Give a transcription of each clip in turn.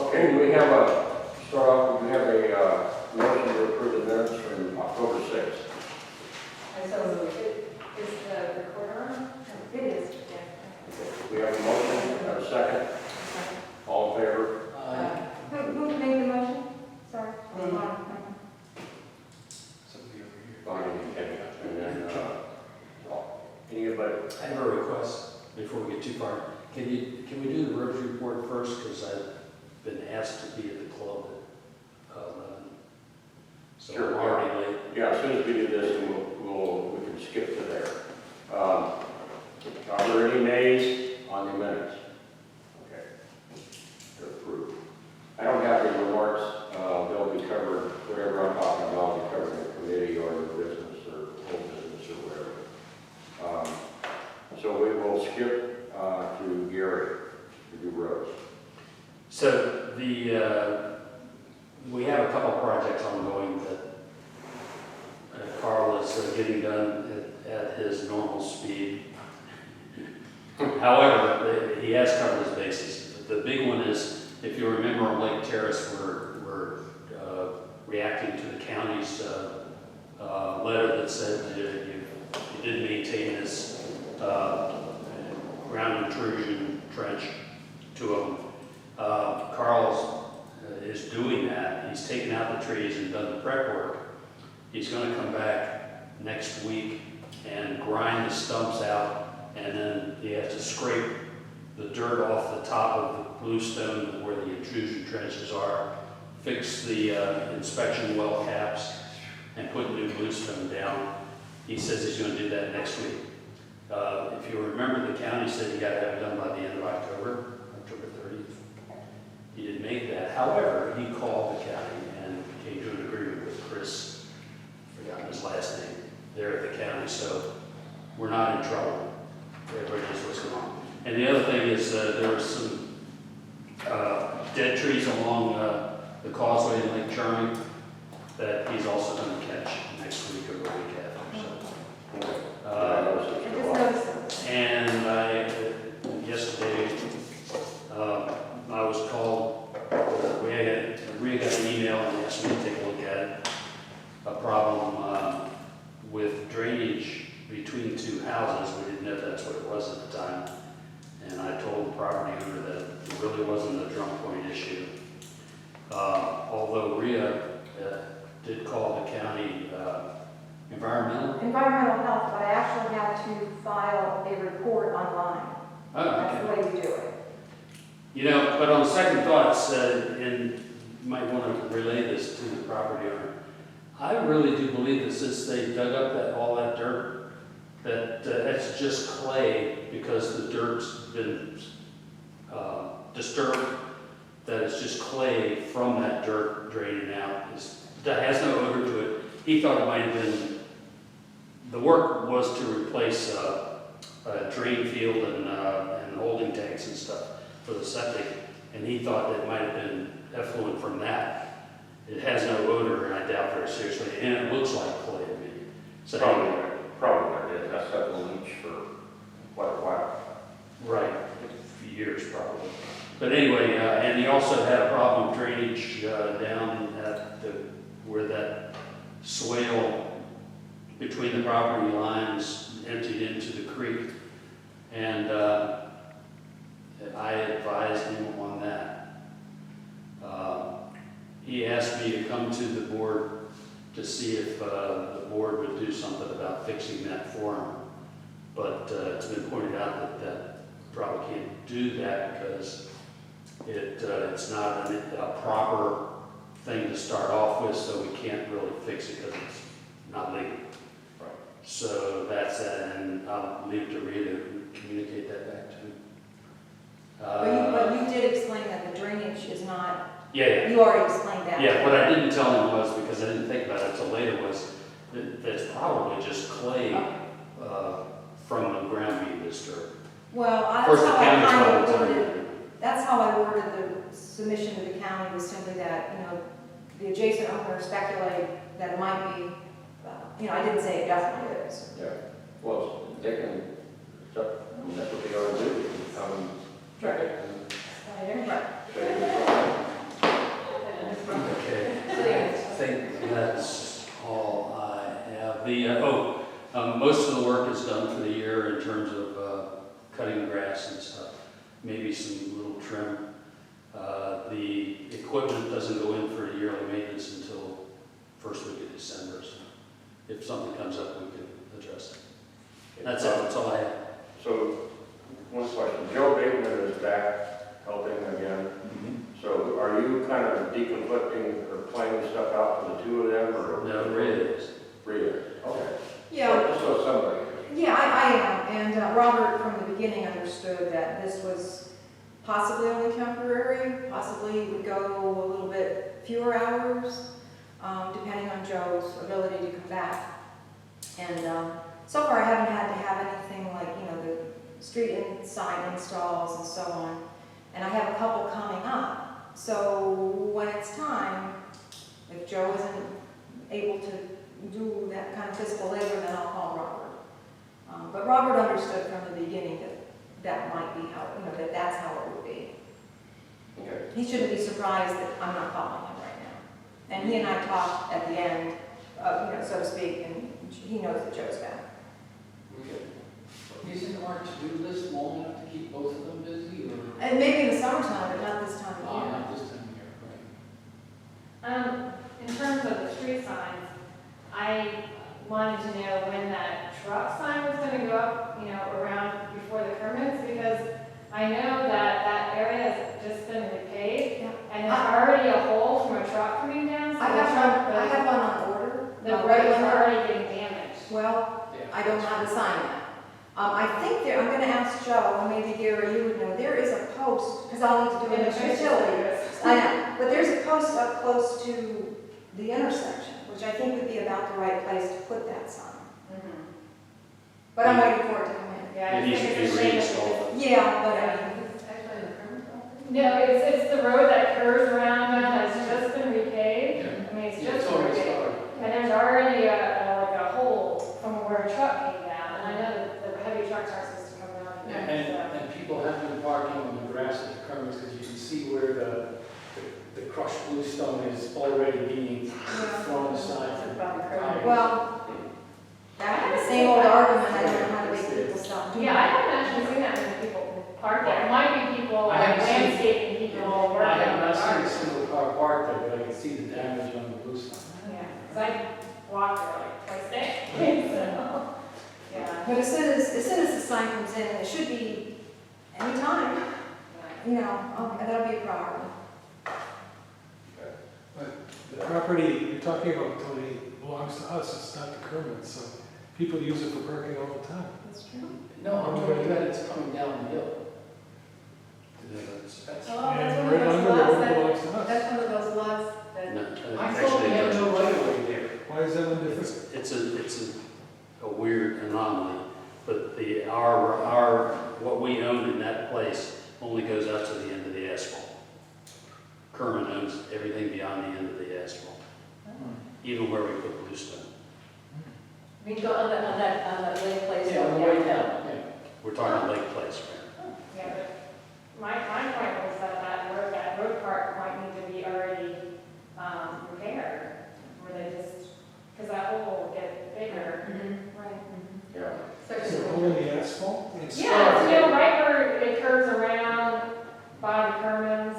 Okay, we have start off, we have a motion to approve the minutes from October 6th. And so is the recorder on? It is, yeah. We have a motion and a second. All in favor? Who made the motion? Sorry. Somebody over here. Bonnie and Kenny. And then, anybody? I have a request before we get too far. Can we do the roads report first? Because I've been asked to be at the club at 11. So Sure. I'm already late. Yeah, as soon as we do this, we can skip to there. Are there any nays on the minutes? Okay. They're approved. I don't have any remarks. They'll be covered, whatever I'm talking about, will be covered in the committee or the business or whole business or whatever. So we will skip to Gary to do roads. So we have a couple projects ongoing that Carl is getting done at his normal speed. However, he has covered his bases. The big one is, if you remember on Lake Terrace, we're reacting to the county's letter that said you didn't maintain this ground intrusion trench, 2 of them. Carl is doing that. He's taken out the trees and done the prep work. He's going to come back next week and grind the stumps out, and then he has to scrape the dirt off the top of the bluestone where the intrusion trenches are, fix the inspection well caps, and put new bluestone down. He says he's going to do that next week. If you remember, the county said you got to have it done by the end of October 30th. He didn't make that. However, he called the county and came to an agreement with Chris, forgotten his last name, there at the county, so we're not in trouble. Everybody knows what's going on. And the other thing is there were some dead trees along the causeway in Lake Charming that he's also going to catch next week or the week after. And yesterday, I was called, Rhea got an email and asked me to take a look at it. A problem with drainage between 2 houses. We didn't know that's what it was at the time. And I told the property owner that it really wasn't a drum point issue. Although Rhea did call the county Environmental health, but I actually had to file a report online. Oh, That's okay. the way we do it. You know, but on second thoughts, and you might want to relay this to the property owner, I really do believe that since they dug up all that dirt, that that's just clay because the dirt's been disturbed, that it's just clay from that dirt draining out. That has no odor to it. He thought it might have been, the work was to replace a drain field and holding tanks and stuff for the septic, and he thought it might have been effluent from that. It has no odor, and I doubt very seriously, and it looks like clay to me. So Probably what it is. That's got the leach for quite a while. right, a few years probably. But anyway, and he also had a problem with drainage down at where that swale between the property lines emptied into the creek, and I advised him on that. He asked me to come to the board to see if the board would do something about fixing that for him. But it's been pointed out that probably can't do that because it's not a proper thing to start off with, so we can't really fix it because it's not legal. Right. So that's that, and I'll leave it to Rita to communicate that back to him. But you did explain that the drainage is not, Yeah. you already explained that. Yeah, what I didn't tell him was, because I didn't think about it until later, was that it's probably just clay from the ground being disturbed. Well, Of course, that's the how I county's kind probably of telling worded, you. that's how I worded the submission to the county, was simply that, the adjacent owner speculated that it might be, I didn't say it definitely is. Yeah. Well, they can, that's what they ought to do. Come check it. Right. Say, Most of the work is done for the year in terms of cutting grass and stuff, maybe some little trim. The equipment doesn't go in for yearly maintenance until first week of December, so if something comes up, we can address it. That's it, that's all I have. So, one question, Joe Bateman is back helping again. So are you kind of deconflicting or planning stuff out for the two of them, or? No, it really is. Really? Okay. Yeah. Just so somebody. Yeah, I am, and Robert from the beginning understood that this was possibly only temporary, possibly would go a little bit fewer hours, depending on Joe's ability to come back. And so far I haven't had to have anything like, the street and sign installs and so on. And I have a couple coming up. So when it's time, if Joe isn't able to do that kind of physical labor, then I'll call Robert. But Robert understood from the beginning that might be how, that's how it would be. Okay. He shouldn't be surprised that I'm not calling him right now. And he and I talked at the end, so to speak, and he knows that Joe's back. Okay. Isn't our to-do list long enough to keep both of them busy, or? And maybe in the summertime, but not this time of year. Not this time of year, right? In terms of the street signs, I wanted to know when that truck sign was going to go up, around before the Kermits, because I know that that area has just been repaved, Yeah. and there's already a hole from a truck coming down. So I have one on order. the road is already getting damaged. Well, Yeah. I don't have the sign yet. I think I'm going to ask Joe, and maybe Gary, you would know, there is a post, because I'll need to do In an the utility. I know, but there's a post up close to the intersection, which I think would be about the right place to put that sign. But I'm waiting for it to come in. Yeah, It needs to be it's a shame reinstalled. Yeah, but I mean, No, it's the road that curves around now, it's just been repaved. Yeah. I mean, it's Yeah, just it's already repaved. started. And there's already like a hole from where a truck came down, and I know that the heavy trucks aren't supposed to come down And, there, and people have been parking on the grass at the Kermits, because you can see where the crushed bluestone is already being thrown aside. well, that's the same old argument, I don't know how to make people stop doing Yeah, I it. haven't actually seen that many people park there. It might be people, I haven't seen- landscaping people I working have on the not seen a garden. single car parked there, but I can see the damage on the bluestone. Yeah, because I walk there like twice a day, so, yeah. But as soon as the sign comes in, and it should be anytime, that'll be a priority. The property you're talking about, Tony, belongs to us, it's not the Kermit, so people use it for parking all the time. That's true. No, I'm talking about it's coming down the hill. Yeah, that's- That's- And right under the road belongs to us. That's one of those lots that. No, I thought actually, we had no no. right of way there. Why is that one different? It's a weird anomaly, but what we own in that place only goes out to the end of the asphalt. Kerman owns everything beyond the end of the asphalt, even where we put bluestone. We go on that lake place. Yeah, on the way down, yeah. We're talking Lake Place, right? Yeah, but my point was that road part might need to be already repaired, where they just, because that hole will get bigger. Right. Yeah. Is it hole in the asphalt? Yeah, it's, right where it curves around by the Kermans.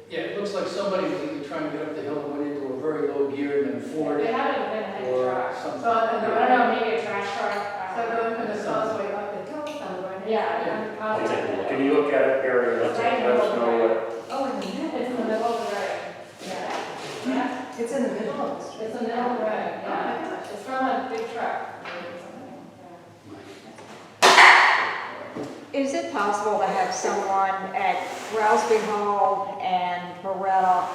Yeah, it looks like somebody was either trying to get up the hill and went into a very low gear and then floored They it, haven't been a heavy or truck. something. So, I don't know, maybe a trash truck. So going from the causeway up the hill somewhere. Yeah. I'll take a look. Can you look at it, Gary, and let us know what? Oh, in the middle. It's in the middle of the road. Yeah. Yeah, It's in the middle of the street. it's in the middle of the road, Oh, my yeah. gosh. It's from a big truck. Is it possible to have someone at Rousby Hall and Beretta?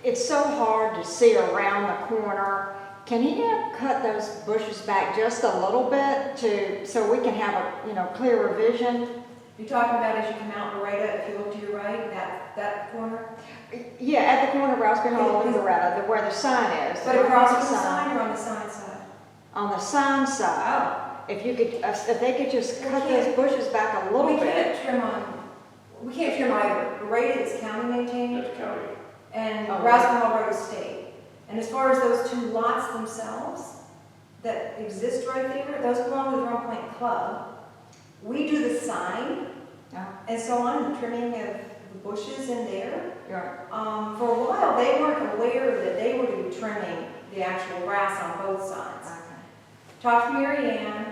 It's so hard to see around the corner. Can he cut those bushes back just a little bit so we can have a, clearer vision? You're talking about as you come out Beretta, if you look to your right, that corner? Yeah, at the corner of Rousby Hall and Beretta, where the sign is. But across from the sign or on the sign side? On the sign side. Oh. If they could just cut those bushes back a little We bit. can't trim either. Beretta is county maintained, That's county. and Oh. Rousman Hall Road is state. And as far as those two lots themselves, that exist right there, those belong to the Drum Point Club. We do the sign Yeah. and so on, the trimming of the bushes in there. Yeah. For a while, they weren't aware that they were to be trimming the actual grass on both sides. Okay. Talked to Mary Ann,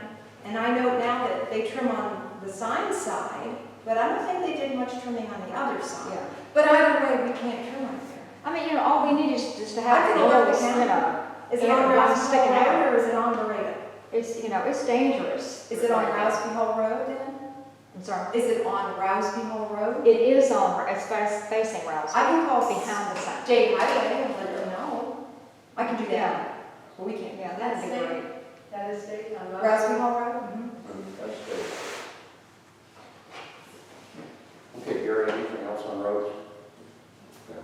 and I know now that they trim on the sign side, but I don't think they did much trimming on the other side. Yeah. But either way, we can't trim right there. I mean, all we need is just to I have can alert the rules, county. Is it Yeah, on one Rousey sticking Hall out. Road or is it on Borrego? it's, it's dangerous. Is it on Rousey Hall Road then? I'm sorry. Is it on Rousey Hall Road? It is on, it's facing Rouse. I can call behind the sign. State Highway and let them know. I can do that, Yeah, but we can't. yeah, that'd be great. That is state on Route. Rousey Hall Road? That's good. Okay, Gary, anything else on roads? No.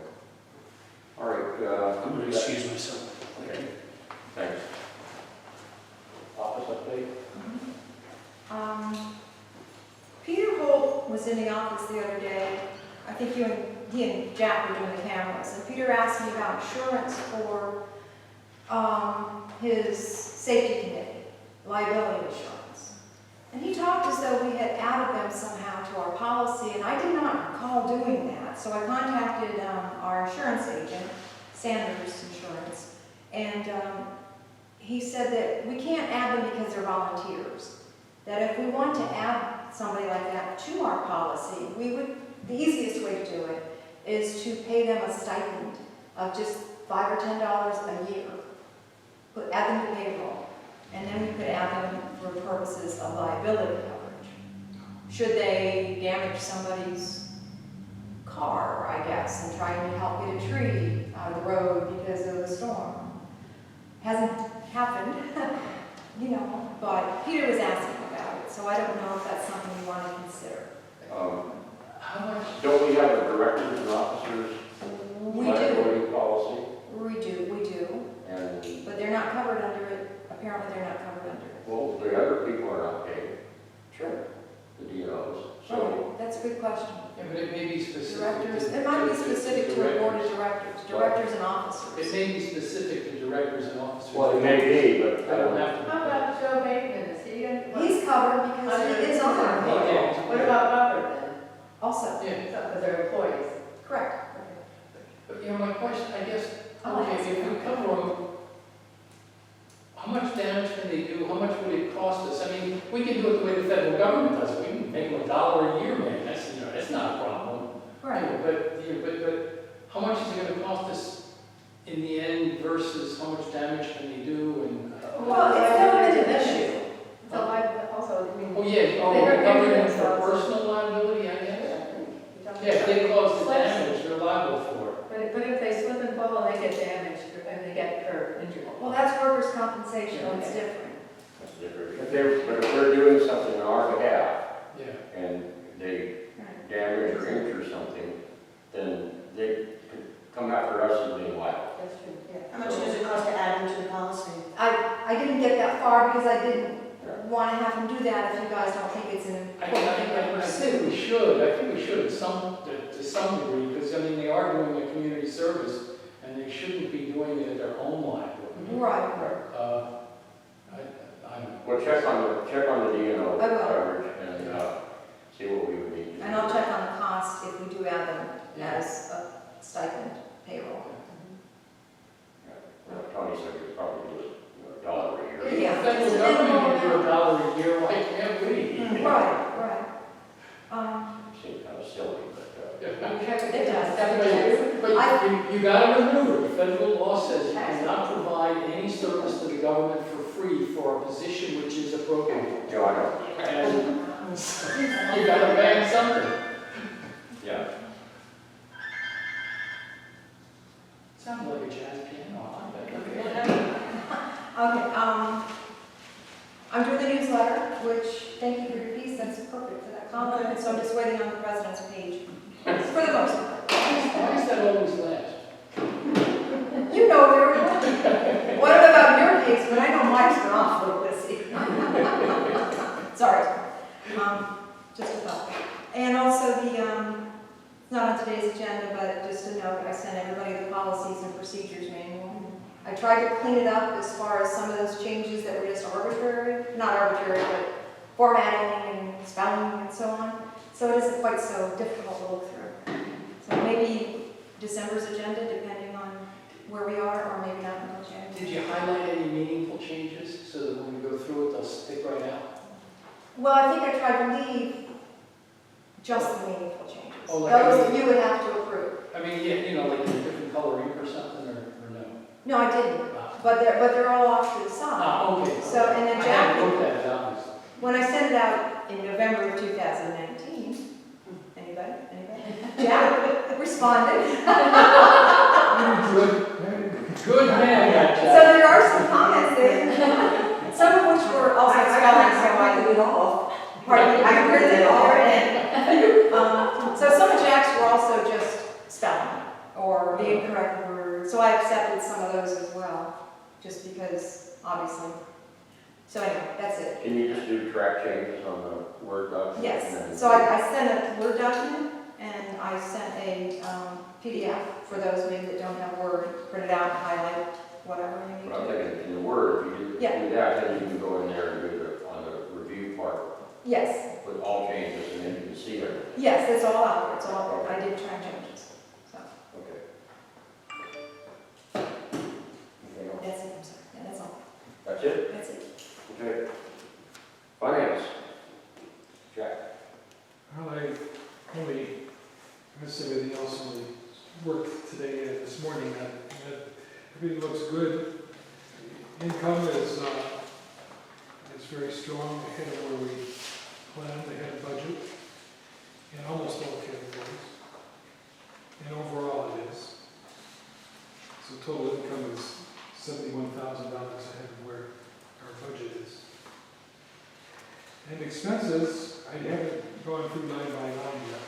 All right, I'm gonna excuse myself. Okay, thanks. Office update? Peter Holt was in the office the other day. I think he and Jack were doing the cameras, and Peter asked me about insurance for his safety committee, liability insurance. And he talked as though we had added them somehow to our policy, and I did not recall doing that. So I contacted our insurance agent, Sanders Insurance, and he said that we can't add them because they're volunteers. That if we want to add somebody like that to our policy, the easiest way to do it is to pay them a stipend of just $5 or $10 a year. Add them to payroll, and then we could add them for purposes of liability coverage. Should they damage somebody's car, I guess, and trying to help get a tree out of the road because of the storm. Hasn't happened, but Peter was asking about it, so I don't know if that's something you want to consider. How much? Don't we have a directors and officers We do, liability policy? we do, And, but they're not covered under it. Apparently, they're not covered under it. well, the other people are not paid, True. the DOs. So, Right, that's a good question. Yeah, but it may be specific. Directors, to- it might be specific to a board of directors. directors and It officers. may be specific to directors and officers. well, it may be, but I don't have to. How about Joe Bateman, is he in? He's covered because he is on our payroll Yeah. What about Robert then? also. Yeah, Because they're employees. Correct. but my question, I guess, I'll okay, ask if we cover them, how much damage can they do? How much would it cost us? I mean, we can do it the way the federal government does it. We can make them $1 a year, man. That's not a problem. Right. But how much is it gonna cost us in the end versus how much damage can they do and? Well, it's never been an issue. So I also, I mean. Oh, yeah, oh, They we're are covering injuring them for themselves. personal liability, I guess? Yeah, Yeah, if they cause the damage, they're liable for it. But if they slip and fall and they get damaged and they get hurt, injured. Well, that's workers' compensation, it's Okay. different. that's different. But if they're doing something on our behalf Yeah. and they Right. damage or injure something, then they could come after us as being liable. That's true, yeah. How much does it cost to add them to the policy? I didn't get that far because I didn't Yeah. want to have him do that if you guys don't think it's an I important thing to think pursue. we should, I think we should to some degree, because, I mean, they are doing a community service, and they shouldn't be doing it at their own liability. Right. I don't know. Well, check on the DNO I will. coverage and see what we would need to do. And I'll check on the cost if we do add them Yeah. as a stipend payroll. Tony said we probably do it, $1 a year. Yeah. The federal It's a government minimum gives you $1 a year, why can't we? Right. Seems kind of silly, but, It does. But you gotta remember, the federal law says you cannot provide any service to the government for free for a position which is appropriate. I know. And you gotta ban something. Yeah. Sounds like a jazz piano, I like that. Okay, I'm doing the newsletter, which, thank you for your piece, that's perfect for that comment, so I'm just waiting on the president's page, for the most part. Why does that always last? You know very well. What about your case, but I know mine's been awfully busy. Sorry, just a thought. And also it's not on today's agenda, but just a note, I sent everybody the policies and procedures manual. I tried to clean it up as far as some of those changes that were just arbitrary, not arbitrary, but formatting and spelling and so on. So it isn't quite so difficult to look through. So maybe December's agenda, depending on where we are, or maybe not until January. Did you highlight any meaningful changes so that when we go through it, they'll stick right out? Well, I think I tried to leave just the meaningful changes. Oh, like Those I that you would have to approve. I mean, yeah, you know, like in a different color ink or something, or no? No, I didn't, Ah, but they're all off to the side. okay. So, and then I Jackie, hadn't looked at it, obviously. when I sent it out in November of 2019, anybody? Jack responded. Good man, that So Jack. there are some comments there, some of which were also spelling, so I printed it off. pardon me, I printed it off. So some of Jack's were also just spelling, or the incorrect word, so I accepted some of those as well, just because, obviously. So anyway, that's it. Can you just do track changes on the Word document? Yes, so I sent a Word document, and I sent a PDF for those maybe that don't have Word, print it out, highlight, whatever you need But I'm to. thinking in the Word, if you do Yeah. that, then you can go in there and do the, on the review part, Yes, with all changes, and then you can see everything. yes, it's all out there, it's all out there. I did track changes, so Okay. Anything else? that's it, I'm sorry, yeah, that's all, That's it? that's it. Okay. Finance. Jack. Well, I guess everything else only worked today and this morning. Everything looks good. Income is very strong, ahead of where we planned, ahead of budget in almost all categories. And overall it is. So total income is $71,000 ahead of where our budget is. And expenses, I haven't gone through line by line yet.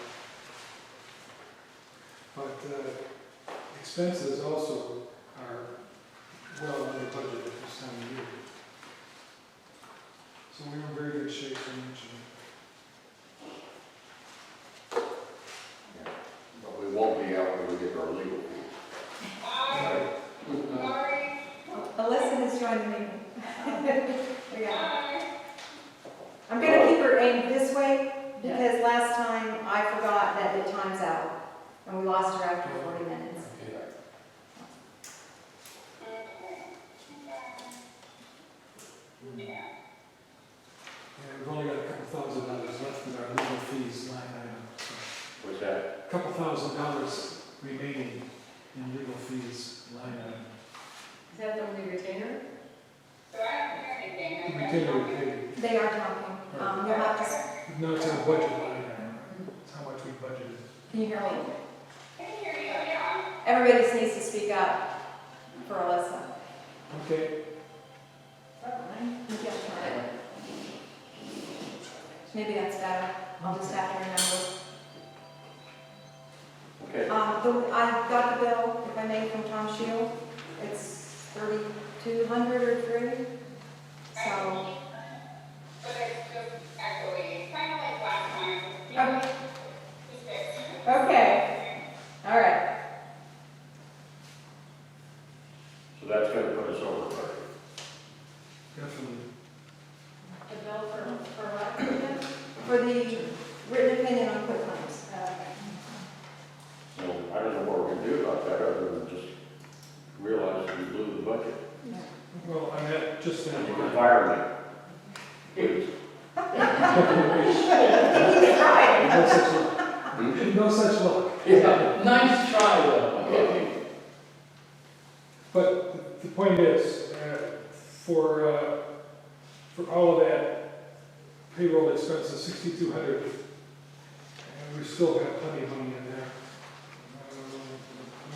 But expenses also are well under budget at this time of year. So we're in very good shape financially. But we won't be out when we get our legal fees. Alyssa has joined the meeting. Yeah. I'm gonna keep her aimed this way, because last time I forgot that it times out, and we lost her after 40 minutes. Okay. And we've only got a couple $1,000 left in our legal fees line item. So What's that? a couple $1,000 remaining in legal fees line item. Is that the only retainer? The retainer we paid. They are talking. You'll have to, No, it's our budget line item. It's how much we budgeted. can you hear me? Everybody just needs to speak up for Alyssa. Okay. Yeah. Maybe that's better. I'll just have to remember. Okay. I got the bill, if I may, from Tom Shield. It's $3,200 or $3. So. Okay. All right. So that's gonna put us over budget. Definitely. The bill for what again? For the written opinion on quick claims. So I don't know what we're gonna do about that, other than just realize that we blew the budget. Well, I meant just that. And you can fire me. Please. No such luck. No such luck. Yeah, nice try though. Okay. But the point is, for all of that payroll expenses, 6,200, and we still have plenty of money in there.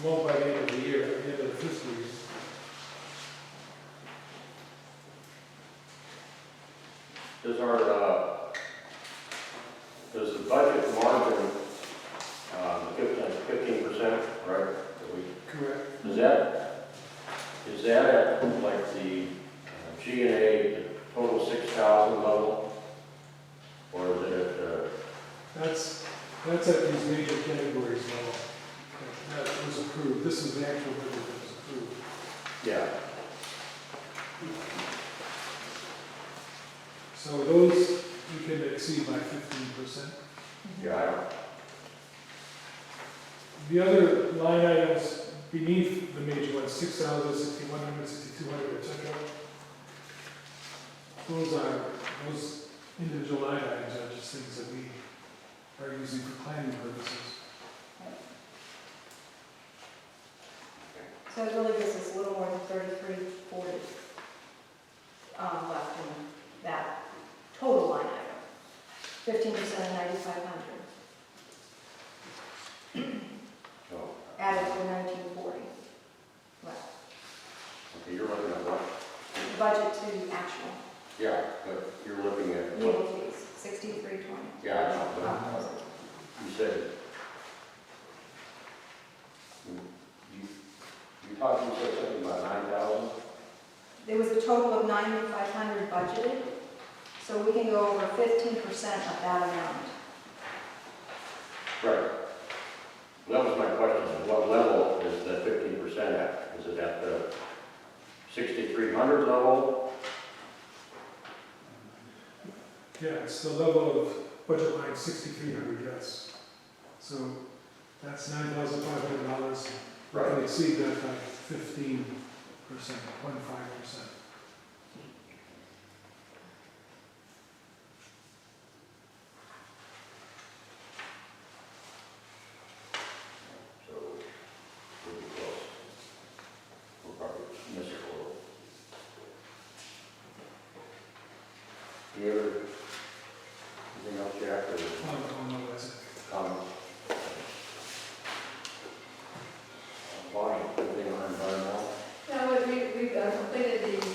We won't by the end of the year, at the end of the fiscal year. Does the budget margin, 15%, right? that we- Correct. Is that at like the G and A, the total 6,000 level? Or is it at, That's at these major categories level. That was approved. This is the actual budget that was approved. Yeah, So those you can exceed by 15%. yeah, I don't, The other line items beneath the major ones, 6,000, 6,100, 6,200, etc. Those individual line items are just things that we are using for planning purposes. So it really gives us a little more than 3340 left in that total line item. 15% of 9,500 no. added to 1940. Left. Okay, you're looking at what? The budget to actual Yeah, but you're looking at what? legal fees, 6320. Yeah, I know, but you said, you thought you said something about 9,000? There was a total of 9,500 budgeted, so we can go over 15% of that amount. Right. That was my question. At what level is the 15% at? Is it at the 6,300 level? Yeah, it's the level of budget line 6,300, yes. So that's $9,500. We can Right. exceed that by 15%, 15%. So we'll be close. We'll probably miss it a little. Any other, anything else, Jack, or Oh, no, that's it. comments? Bonnie, anything on environmental? No, we've completed the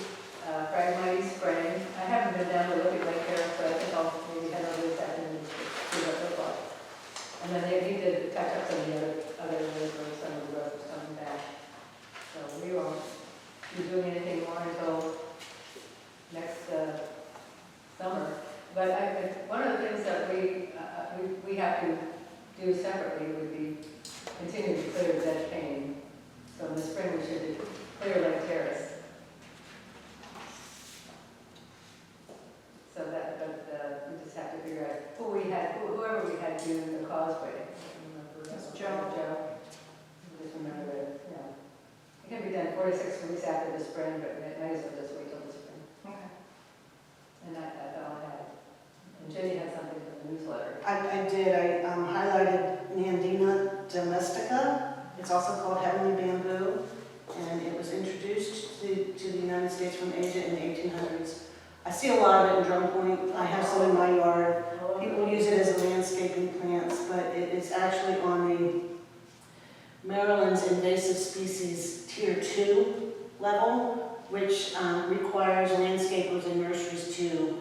Phragmites spraying. I haven't been down to look at Lake Harris, so I think I'll maybe head over this afternoon to see what it looks like. And then he did catch up some of the other roads where some of the roads was coming back. So we won't be doing anything more until next summer. But one of the things that we have to do separately would be continue to clear the dead cane. So in the spring, we should clear Lake Terrace. So that, but we just have to figure out whoever we had do the causeway. I don't remember. That's Joe. Just remember it, yeah. It can be done 4 to 6 weeks after the spring, but it might as well just wait till the spring. Okay. And that's all I had. And Jenny had something for the newsletter. I did, I highlighted Nandina domestica. It's also called heavenly bamboo, and it was introduced to the United States from Asia in the 1800s. I see a lot of it in Drum Point. I have some in my yard. People use it as landscaping plants, but it is actually on the Maryland's invasive species tier 2 level, which requires landscapers and nurseries to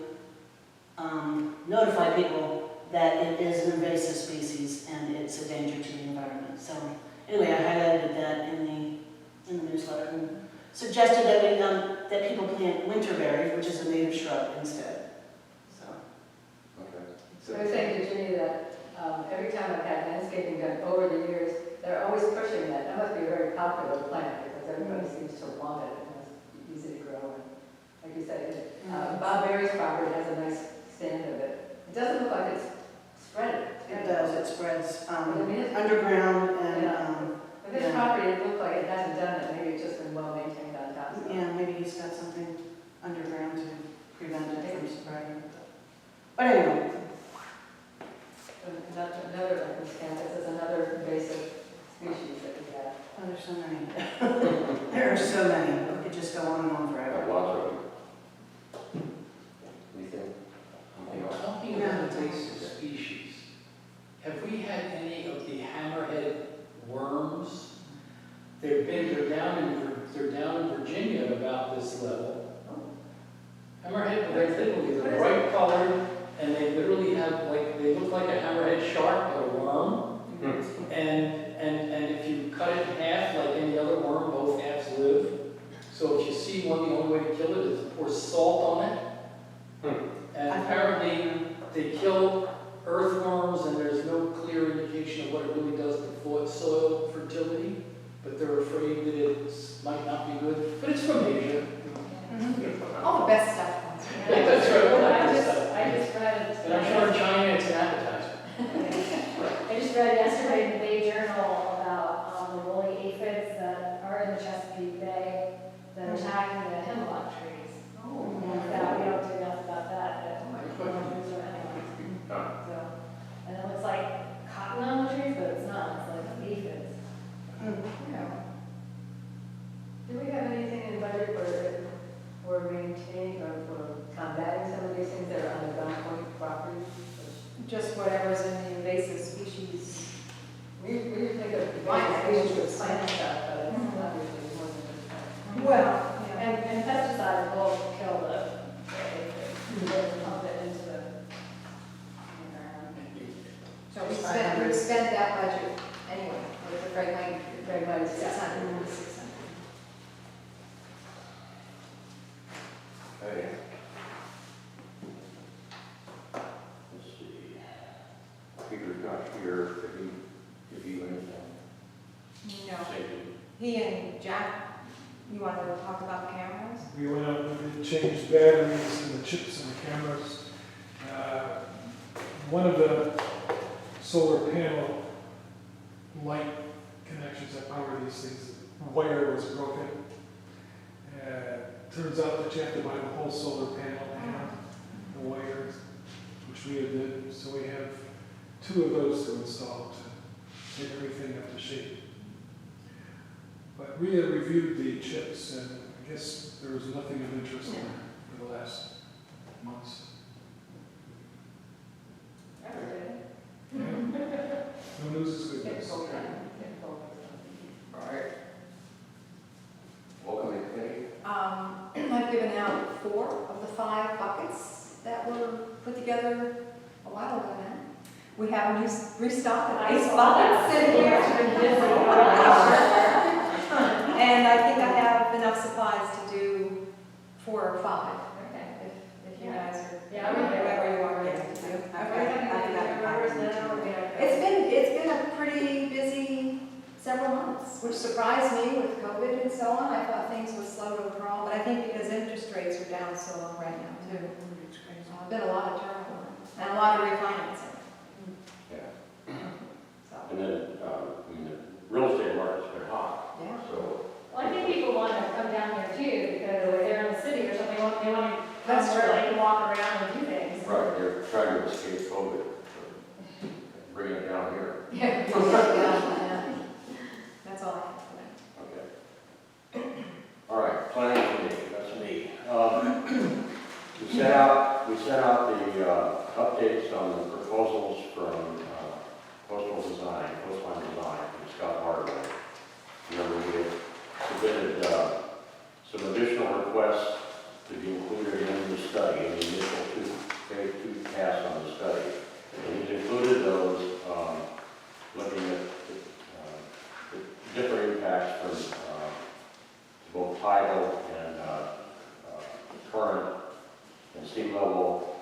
notify people that it is an invasive species and it's a danger to the environment. So anyway, I highlighted that in the newsletter and suggested that that people plant winterberry, which is a native shrub, instead. So. Okay. So I was saying to Jenny that every time I've had landscaping done over the years, they're always pushing that. That must be a very popular plant because everybody seems to want it and it's easy to grow. And like you said, Bob Berry's property has a nice stand of it. It doesn't look like it's spread. It does, it spreads I mean, it's- underground and, But this property, it looked like it hasn't done it. Maybe it's just been well maintained on top. So. yeah, maybe he's got something underground to prevent it from spreading. But anyway, Another, like Ms. Campus, is another invasive species that we have. oh, there's so many. There are so many, we could just go on and on Got forever. lots of them. Anything? Anything else? Talking about invasive species, have we had any of the hammerhead worms? They're down in Virginia at about this level. Hammerhead, they're bright colored, and they literally have they look like a hammerhead shark, but a worm. And if you cut it in half, like any other worm, both halves live. So if you see one, the only way to kill it is to pour salt on it. And apparently they kill earthworms, and there's no clear indication of what it really does to soil fertility. But they're afraid that it might not be good you know. Do we have anything in the budget for maintaining or for combating some of these things that are on the Ground Point property? Just whatever's in the invasive species. We think of Right. invasive plant stuff, but it's obviously more than just that. Well, yeah. And pesticides will kill the, they pump it into the ground. So we spent that budget anyway, with the Craig Lane, Very much. 600. Okay. Let's see. Peter's not here, did he anything? No. Safety? He and Jack, you want to talk about the cameras? We went out and changed batteries and the chips in the cameras. One of the solar panel light connections that power these things, the wire was broken. Turns out that you have to buy the whole solar panel and the wires, which we did. So we have 2 of those to install to get everything up to shape. But we had reviewed the chips, and I guess there was nothing of interest in there for the last months. That's good. No news is good news. All right. Welcome to committee. I've given out 4 of the 5 buckets that were put together a while ago now. We have a new restock of ice buckets in here. And I think I have enough supplies to do 4 or 5, Okay. if you guys are, Yeah, we do. whatever you are ready to do. Okay. It's been a pretty busy several months, which surprised me with COVID and so on. I thought things would slow to a crawl, but I think because interest rates are down so low right now too. Been a lot of turnover and a lot of refinancing, Yeah. so, And then, I mean, the real estate market's been hot, yeah. so. Well, I think people want to come down here too, because if they're in the city or something, they want to That's come where true. they can walk around and do things. Right, they're trying to escape COVID, bring it down here. Yeah. Yeah. That's all I have for now. Okay. All right, planning committee, that's me. We set out the updates on the proposals from coastal design, coastline design from Scott Hardway. Remember, we had submitted some additional requests to be included in the study, in the initial phase 2 pass on the study. And he's included those, looking at the different impacts from both tidal and current and sea level.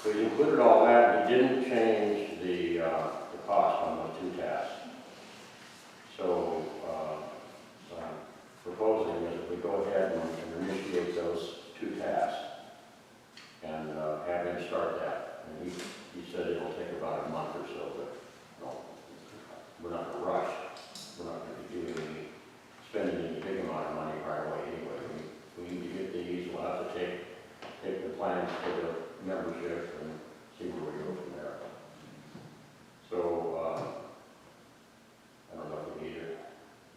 So he included all that. He didn't change the cost on those 2 tasks. So I'm proposing that we go ahead and initiate those 2 tasks and have him start that. And he said it'll take about a month or so, but no, we're not going to rush. We're not going to be spending any big amount of money right away anyway. We need to get these. We'll have to take the plans to the membership and see where we go from there. So I don't know if we need it.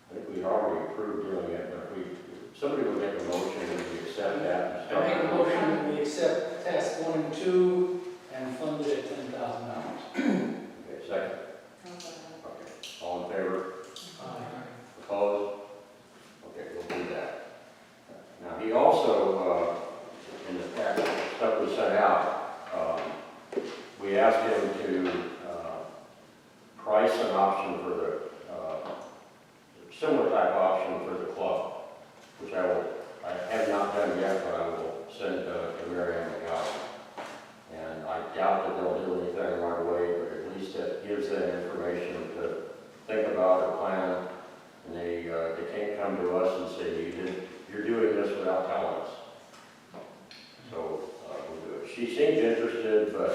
I think we already approved doing it, but if somebody would make a motion that we accept that and I start. make a motion that we accept task 1 and 2 and fund it at $10,000. Okay, second. Okay. All in favor? Opposed? Okay, we'll do that. Now, he also, in the packet, stuff we sent out, we asked him to price an option for the, similar type option for the club, which I have not done yet, but I will send to Mary Ann McGowan. And I doubt that they'll do anything right away, but at least it gives them information to think about or plan. And they can't come to us and say, you're doing this without telling us. So we'll do it. She seemed interested, but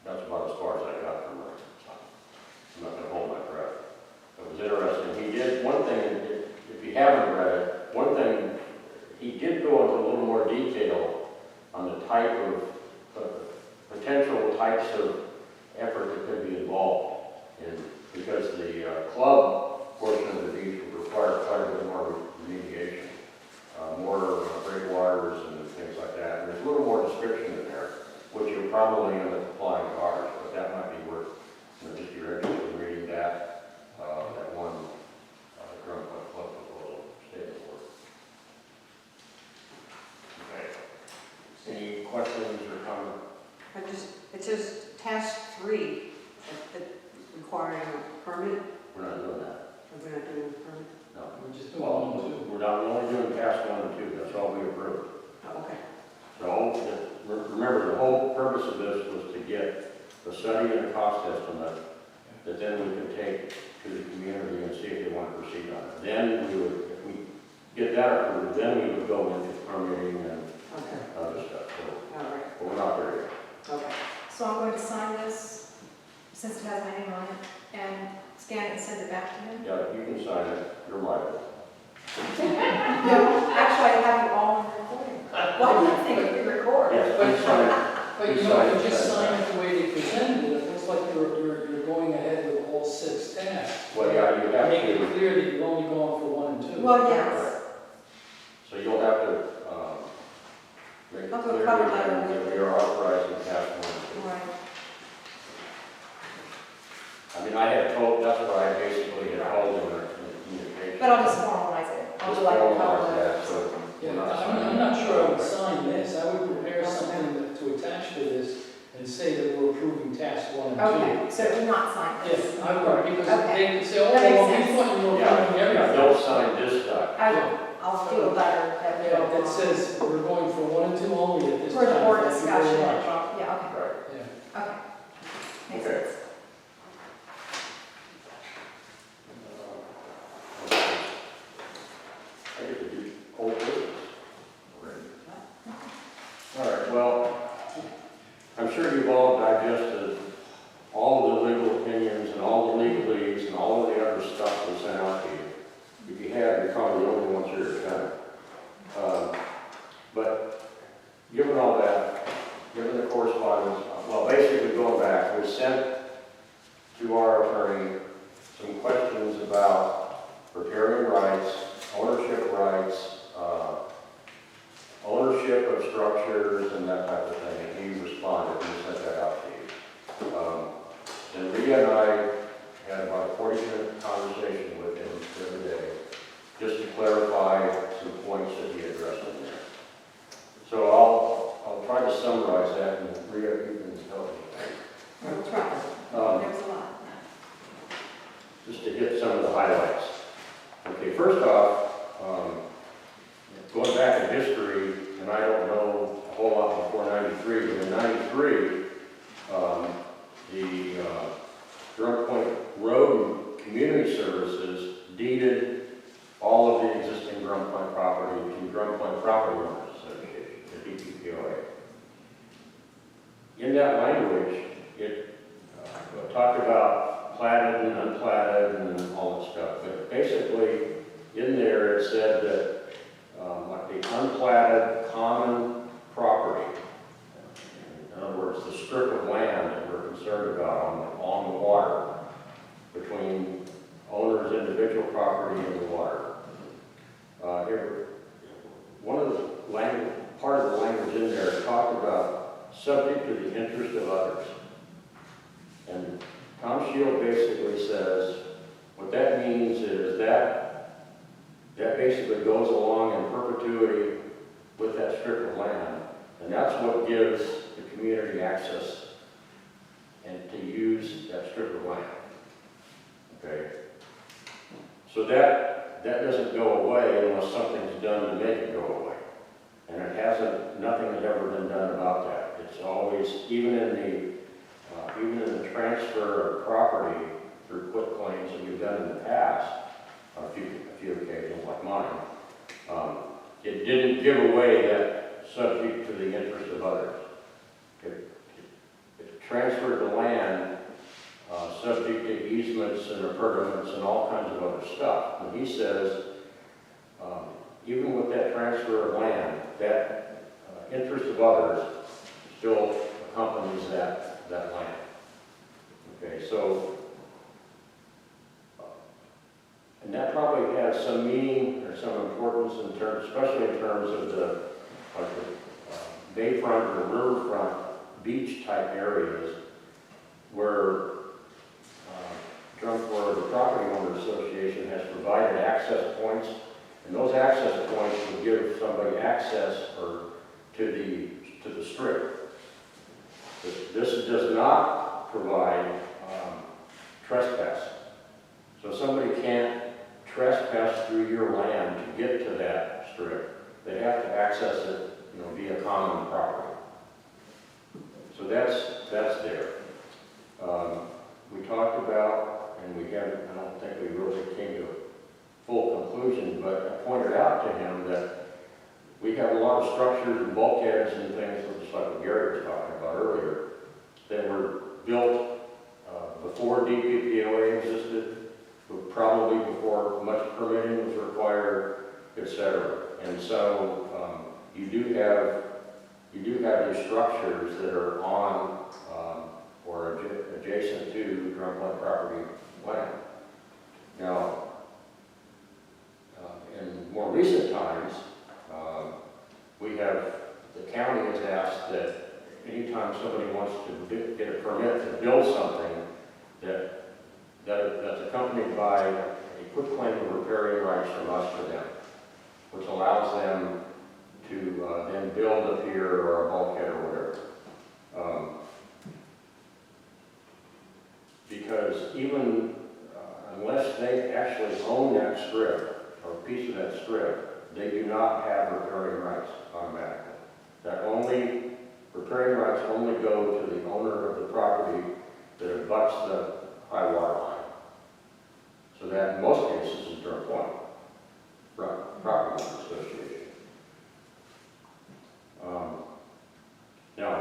that's about as far as I got from her. I'm not going to hold my breath. It was interesting. He did one thing, if you haven't read it, one thing, he did go into a little more detail on the type of potential types of effort that could be involved in, because the club portion of the beach would require quite a bit more remediation, more breakwaters and things like that. And there's a little more description in there, which you'll probably end up applying to ours, but that might be worth, just your interest in reading that, that one Drum Point Club proposal statement work. Okay. Any questions or comments? It says task 3, that requiring a permit. We're not doing that. We're not doing a permit? No. We're just doing Well, one and two. we're not, we're only doing task 1 and 2, that's all we approved. Oh, okay. So, remember, the whole purpose of this was to get the study and the cost estimate that then we can take to the community and see if they want to proceed on it. Then we would, if we get that approved, then we would go into permitting and Okay, other stuff. So, all right, but we're not there yet. okay. So I'm going to sign this, since it has my name on it, and scan it and send it back to him. Yeah, you can sign it, you're liable. No, actually, I have you all in recording. Why do you think we record? Yes, please sign it. But you know, if you just sign it the way they presented it, it looks like you're going ahead with all 6 tasks. Well, yeah, you have Make to. it clear that you're only going for 1 and 2. Well, yes. So you'll have to, make it I'll do a clear cover that letter. we are authorizing task 1 and 2. Right. I mean, I had told, that's what I basically had told them in the communication. But I'll just formalize it. I'll Just do like a cover formalize letter that, or so- something. Yeah, We're not I'm not sure I would sign this. I would prepare something to attach to this and say that we're approving task 1 and 2. Okay, so do not sign this. Yes, I would, because Okay. they could say, oh, That makes well, we sense. thought you were Yeah, approving yeah, everything. don't sign this stuff. I'll do a letter that will. Yeah, that says we're going for 1 and 2 only at this time. For the board Thank you very discussion. much. Yeah, okay, Right. Yeah. okay. Makes Okay. sense. I get to do old business already. All right, well, I'm sure you've all digested all of the legal opinions and all the legalese and all of the other stuff we sent out to you. If you have, you're probably the only ones here to kind of. But given all that, given the correspondence, well, basically going back, we sent to our attorney some questions about riparian rights, ownership rights, ownership of structures and that type of thing, and he responded, and sent that out to you. And Rhea and I had about a 40-minute conversation with him the other day, just to clarify some points that he addressed in there. So I'll try to summarize that, and Rhea, you can help me. We'll try. Um, There was a lot. Just to hit some of the highlights. Okay, first off, going back in history, and I don't know a whole lot before 93, but in 93, the Drum Point Road Community Services deeded all of the existing Drum Point property to Drum Point Property Owners Association, the DPPOA. In that language, it talked about platted and unplatted and all that stuff, but basically in there it said that like the unplatted common property, in other words, the strip of land that we're concerned about on the water between owners' individual property and the water. One of the language, part of the language in there talked about subject to the interest of others. And Tom Shield basically says, what that means is that basically goes along in perpetuity with that strip of land. And that's what gives the community access and to use that strip of land. Okay? So that doesn't go away unless something's done to make it go away. And it hasn't, nothing has ever been done about that. It's always, even in the transfer of property through quitclaims that we've done in the past, on a few occasions like mine, it didn't give away that subject to the interest of others. It transferred the land subject to easements and appurtenance and all kinds of other stuff. And he says, even with that transfer of land, that interest of others still accompanies that land. Okay, so that probably has some meaning or some importance in terms, especially in terms of the, like the bayfront or riverfront beach type areas where where the Property Owner Association has provided access points, and those access points will give somebody access to the strip. This does not provide trespass. So somebody can't trespass through your land to get to that strip. They have to access it, via common property. So that's there. We talked about, and we haven't, I don't think we really came to a full conclusion, but I pointed out to him that we have a lot of structures and bulkheads and things, just like what Gary was talking about earlier, that were built before DPPOA existed, but probably before much permitting was required, etc. And so you do have these structures that are on or adjacent to drumline property land. Now, in more recent times, the county has asked that anytime somebody wants to get a permit to build something that's accompanied by a quitclaim of riparian rights from us for them, which allows them to then build a pier or a bulkhead or whatever. Because even unless they actually own that strip or a piece of that strip, they do not have riparian rights automatically. Riparian rights only go to the owner of the property that abuts the high water line. So that in most cases is Durham Point, Property Owner Association. Now,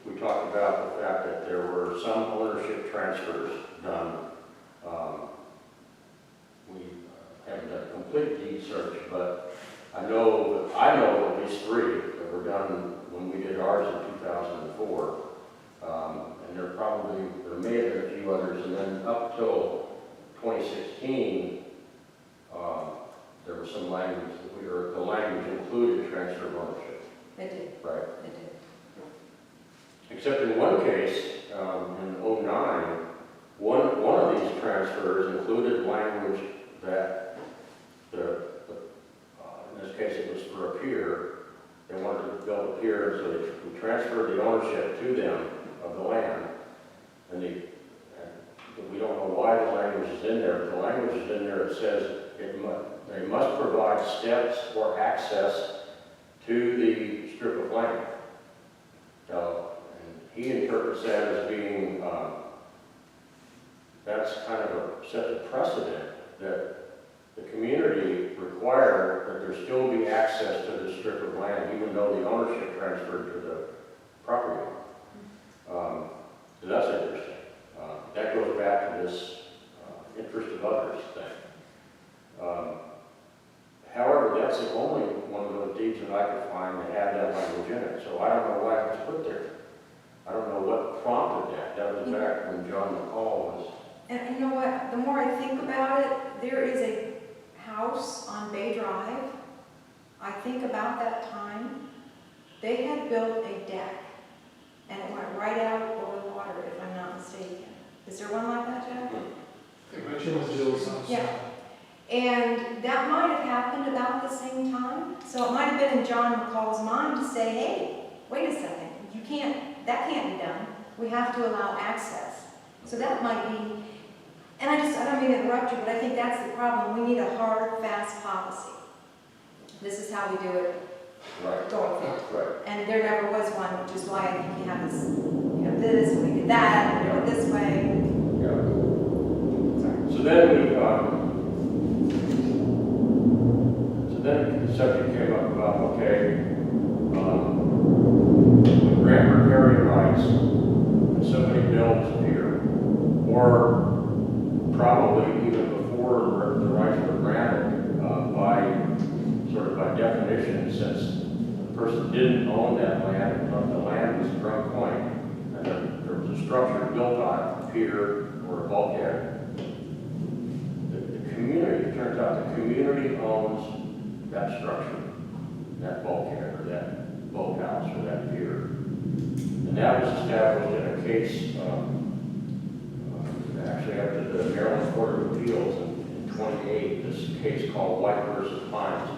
we talked about the fact that there were some ownership transfers done. We haven't done a complete deed search, but I know at least 3 that were done when we did ours in 2004. And there may have been a few others, and then up till 2016, there was some language the language included transfer of ownership. It did, Right. it did. Except in one case, in 2009, one of these transfers included language that in this case it was for a pier. They wanted to build a pier, so we transferred the ownership to them of the land. And we don't know why the language is in there, but the language is in there that says they must provide steps or access to the strip of land. Now, he interprets that as being, that's kind of set a precedent that the community required that there still be access to the strip of land, even though the ownership transferred to the property owner. So that's interesting. That goes back to this interest of others thing. However, that's the only one of those deeds that I could find that had that language in it. So I don't know why it was put there. I don't know what prompted that. That was back when John McCall was. And you know what, the more I think about it, there is a house on Bay Drive. I think about that time, they had built a deck and it went right out over the water, if I'm not mistaken. Is there one like that, Jack? Jill's house. Yeah. And that might have happened about the same time. So it might have been in John McCall's mind to say, hey, wait a second, that can't be done. We have to allow access. So that might be, and I don't mean to interrupt you, but I think that's the problem. We need a hard, fast policy. This is how we do it Right. going forward. Right. And there never was one, which is why I think you have this, and we did that, and we do it this way. Yeah. Sorry. So then the subject came up about, okay, when grant riparian rights, when somebody builds a pier, or probably even before the rights were granted, by definition, since the person didn't own that land, but the land was Drum Point, and there was a structure built on it, a pier or a bulkhead, the community turns out the community owns that structure, that bulkhead, or that boathouse, or that pier. And that was established in a case, actually up to the Maryland Court of Appeals in 28, this case called White versus Pines.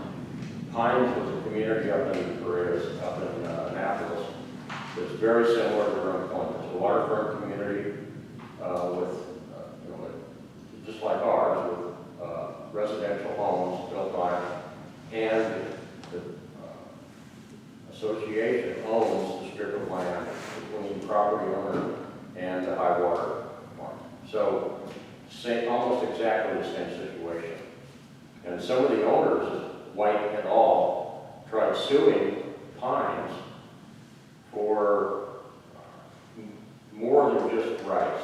Pines was a community up in Perez, up in Annapolis. It's very similar to Rhode Point. It's a waterfront community with, just like ours, with residential homes built on it, and the association owns the strip of land between the property owner and the high water mark. So, almost exactly the same situation. And some of the owners, White et al., tried suing Pines for more than just rights.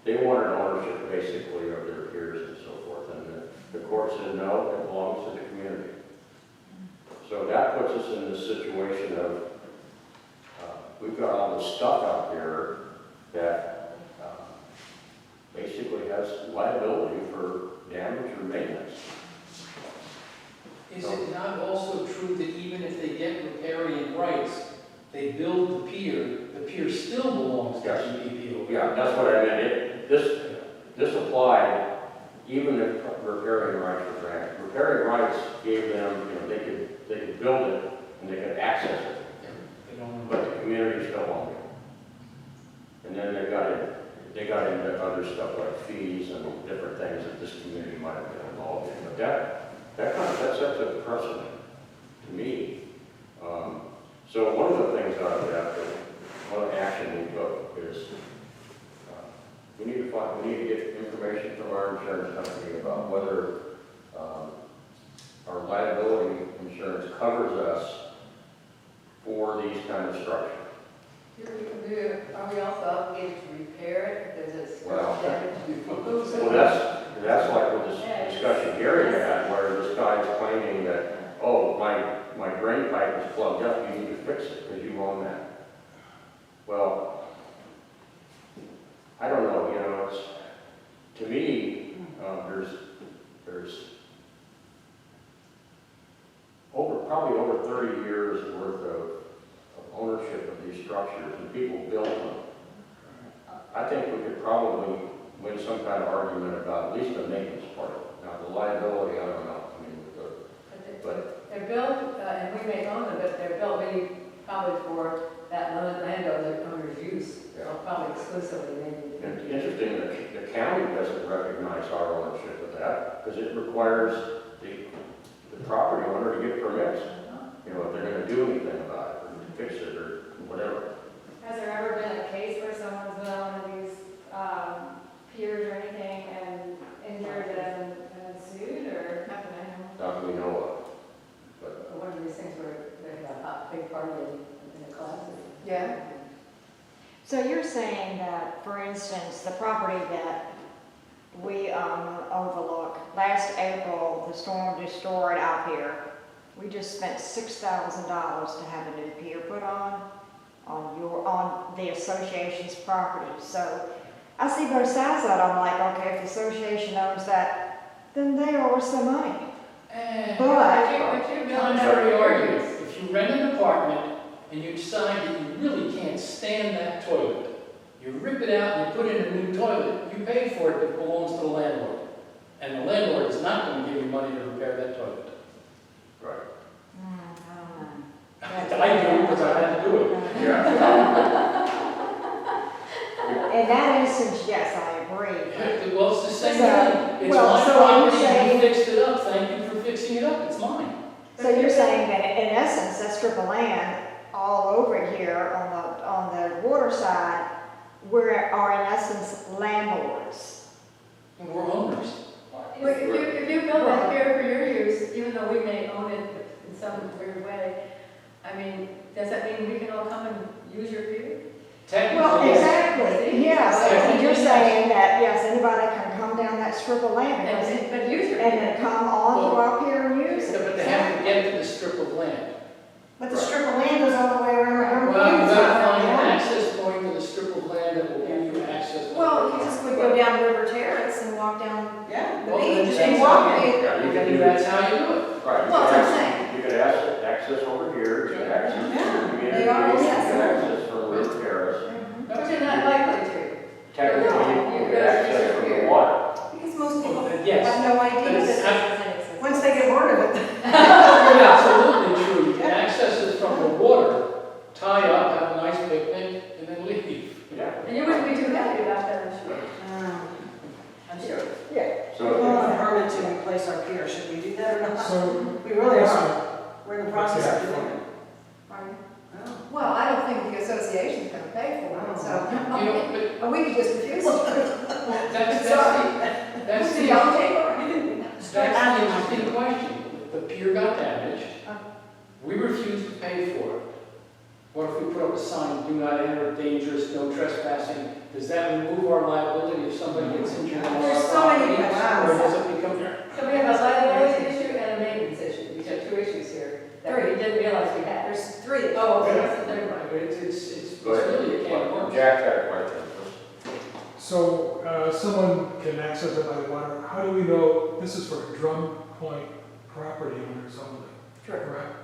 They wanted ownership, basically, of their piers and so forth. And the court said, no, it belongs to the community. So that puts us in this situation of, we've got all this stuff out there that basically has liability for damage or maintenance. Is it not also true that even if they get riparian rights, they build the pier still belongs to Yes. GPPO? Yeah, that's what I meant. This applied even if riparian rights were granted. Riparian rights gave them, they could build it and they could access it, They don't- but the community still owned it. And then they got into other stuff like fees and different things that this community might have been involved in. But that sets a precedent to me. So one of the things out of that, one of the action we took is we need to get information from our insurance company about whether our liability insurance covers us for these kind of structures. Are we also obligated to repair it because it's Well, damaged? Well, that's like with this discussion Gary had, where this guy's claiming that, oh, my drain pipe is plugged up, you need to fix it because you own that. Well, I don't know, it's, to me, there's probably over 30 years worth of ownership of these structures, and people built them. I think we could probably win some kind of argument about at least the maintenance part. Now, the liability, I don't know. I mean, but They're built, and we may own them, but they're built maybe probably for that landowner's use, probably exclusively maybe. it's interesting that the county doesn't recognize our ownership of that because it requires the property owner to get permits. If they're going to do anything about it, or fix it, or whatever. Has there ever been a case where someone's been on one of these piers or anything and injured and sued, or nothing? Not that we know of. But One of these things where they have a big party in the class. Yeah. So you're saying that, for instance, the property that we overlook, last April, the storm destroyed our pier. We just spent $6,000 to have a new pier put on the association's property. So I see both sides of it. I'm like, okay, if the association owns that, then they owe us some money. Contrary argument, if you rent an apartment and you decide that you really can't stand that toilet, you rip it out and you put in a new toilet, you pay for it, it belongs to the landlord. And the landlord is not going to give you money to repair that toilet. right. I don't know. I do because I had to do it. Yeah. In that instance, yes, I agree. Well, it's the same So- thing. It's well, my so are you property, saying- you fixed it up, thank you for fixing it up, it's mine. So you're saying that in essence, that strip of land all over here on the water side, we are in essence landlords. And we're owners. Well, if you build that pier for your use, even though we may own it in some weird way, I mean, does that mean we can all come and use your pier? Technically, Well, yes. exactly, yes. And you're saying that, yes, anybody can come down that strip of land But use your and pier. then come on to our pier and use But it. they have to get to the strip of land. But the strip of land goes all the way around. Well, you gotta find an access point to the strip of land that will give you access. to Well, the you just would go down River Terrace and walk down. Yeah. keep walking. Yeah, you can do That's that. how you do it. Right. Well, that's what I'm saying. You could access over here, you could access from the community, They you are, could yes. access from River Terrace. But you're not likely to. Technically, you could access from the water. Because most people Yes. have no idea But that it's- this doesn't exist. Once they get bored of it. Absolutely true. You can access it from the water, tie up, have a nice picnic, and then leave. Yeah. And you wouldn't be too happy about that, I'm sure. I'm sure. So, We want a permit to replace our pier, should we do that or not? So, We really are. question, We're in the process of doing it. Pardon? Oh. Well, I don't think the association's gonna pay for it, so, You know, but we could just refuse it. that's That's the the young paper. That's the interesting question. The pier got damaged. We refused to pay for it. What if we put up a sign, do not enter, dangerous, no trespassing? Does that remove our liability if somebody gets injured on our There's so many property? questions. Or does it become? So we have a liability issue and a maintenance issue. We have two issues here that we didn't realize we had. There's three. Oh, okay, that's the third one. It's go ahead. really a can of worms. Jack had a question. so, someone can access it by water, how do we know this is for Drum Point property owners only? Correct?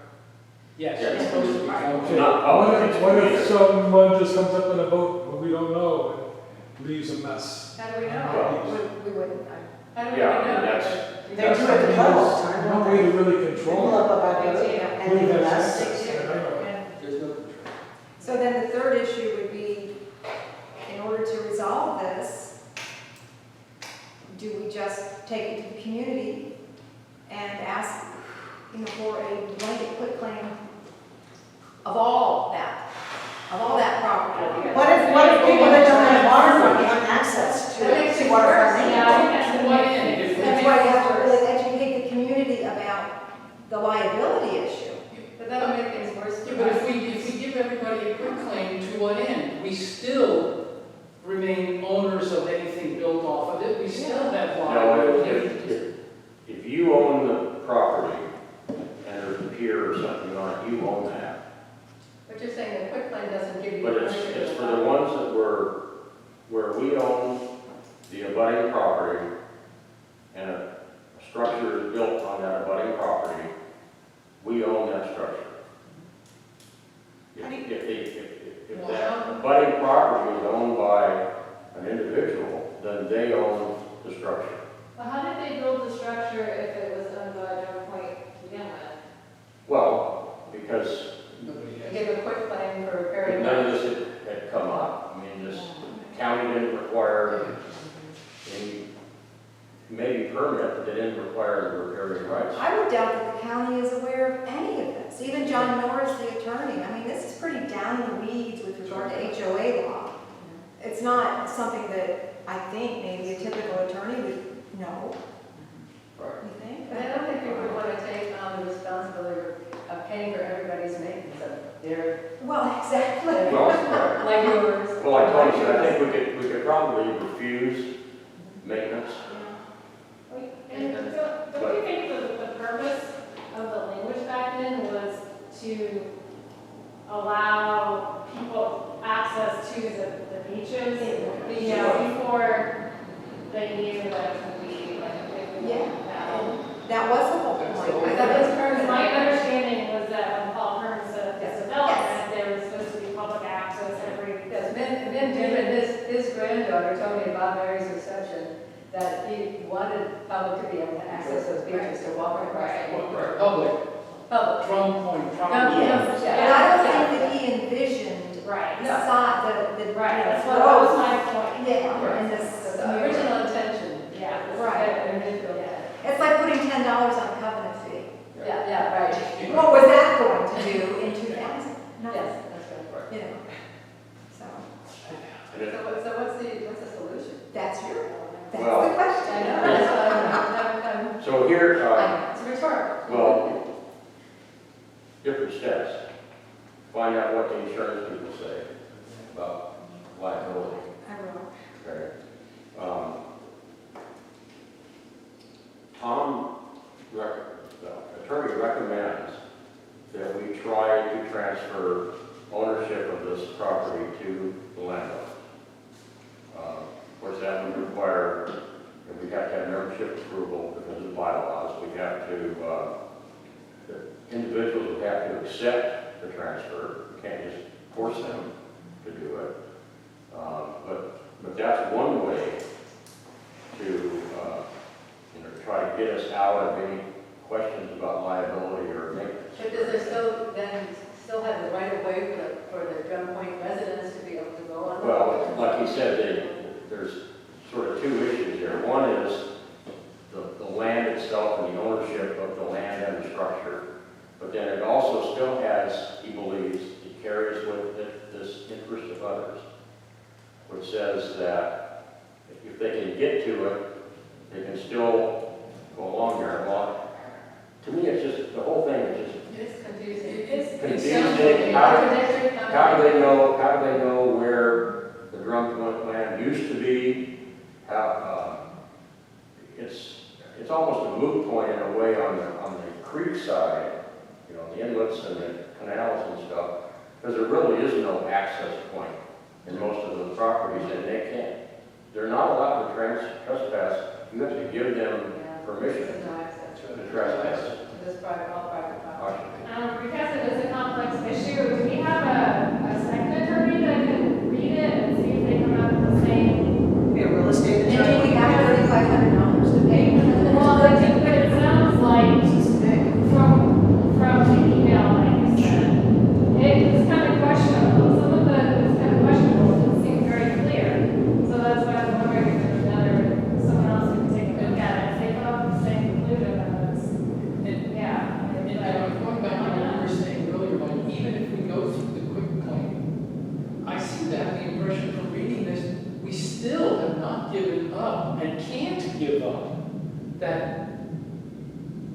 Yes, Yeah. it's supposed to be. Okay, Not public, what if it's someone just comes up in a boat who we don't know and leaves a mess? How do we know? Well, We wouldn't. How do we Yeah, know? I mean, that's- They do it the puddle all the time, No don't way they? to really They control pull it. up about it Yeah. and leave a Who has mess. access? I don't know. There's no control. So then the third issue would be, in order to resolve this, do we just take it to the community and ask, for a blanket quitclaim of all that property? What if people that don't have waterfront want access That makes to it waterfront worse. maintenance? Yeah, I think that's the Why way in? it is. That's why you have to really educate the community about the liability issue. But that'll make things worse. Yeah, but if we give everybody a quick claim to what end? We still remain owners of anything built off of it. We still have No, liability. if you own the property and there's a pier or something on it, you own that. But you're saying the quick claim doesn't give you. But ownership it's of for the ones that where we own the abutting property and a structure is built on that abutting property, we own that structure. If that abutting property is owned by an individual, then they own the structure. Well, how did they build the structure if it was owned by Drum Point to begin with? Well, because Nobody has. Give a quick claim for repairing. none of this had come up. I mean, this county didn't require any, maybe permit, but they didn't require the riparian rights. I would doubt that the county is aware of any of this. Even John Norris, the attorney, I mean, this is pretty down in the weeds with regard to HOA law. It's not something that I think maybe a typical attorney would know. Right. You think? And I don't think people would want to take on the responsibility of paying for everybody's maintenance of their, Well, exactly. Well, right. like yours. Well, I told you, I think we could probably refuse maintenance. And don't you think the purpose of the language back then was to allow people access to the beaches, before they knew that it would be like a big. Yeah. battle? That was the whole I point. thought that's Because permanent. my understanding was that when Paul Kearns said Yes. this development, there was supposed to be public access every. Yes, Ben Newman, his granddaughter told me about Mary's reception, that he wanted public to be able to access those beaches, to walk across. Right. Public, Public. Drum Point No, property. yes, But yeah. I don't think that he envisioned Right. the side, the. Right, that's what what was my point. Yeah, and this. So the original intention. Yeah. Right. It's like putting $10 on a covenant fee. Yeah, right. What was that going to do in 2000? Nothing, Yes, that's right. you know, so, And it- So what's the solution? that's the Well, question. I know, that's, So here, it's rhetorical. well, different steps. Find out what the insurance people say about liability. I will. Okay. Tom, the attorney recommends that we try to transfer ownership of this property to the landowner. Of course, that would require that we we have to have membership approval because of bylaws. We have to, the individuals would have to accept the transfer. We can't just force them to do it. But that's one way to, try to get us out of any questions about liability or maintenance. But does it still have the right of way for the Drum Point residents to be able to go on? Well, like he said, there's sort of two issues here. One is the land itself and the ownership of the land and the structure. But then it also still has, he believes, it carries with it this interest of others, which says that if they can get to it, they can still go along there. Well, to me, it's just, the whole thing is just It's confusing. confusing. How do they know where the Drum Point land used to be? How, it's almost a moot point in a way on the creek side, the inlets and the canals and stuff, because there really is no access point in most of those properties, and they're not allowed to trespass. You have to give them permission There's no access to to it. trespass. This private, all private property. Because it is a complex issue, do we have a second attorney that can read it and see if they come out with the same? Be a real estate And do attorney. we have $3,500 to pay? Well, but it sounds like from the email, like you said, it's kind of questionable. Some of it's kind of questionable, it doesn't seem very clear. So that's why I was wondering if there's someone else who can take a look at it. If they come up with the same conclusion, then it's, yeah. And I'm going back to what you were saying earlier, Mike, even if we go through the quick claim, I seem to have the impression from reading this, we still have not given up and can't give up that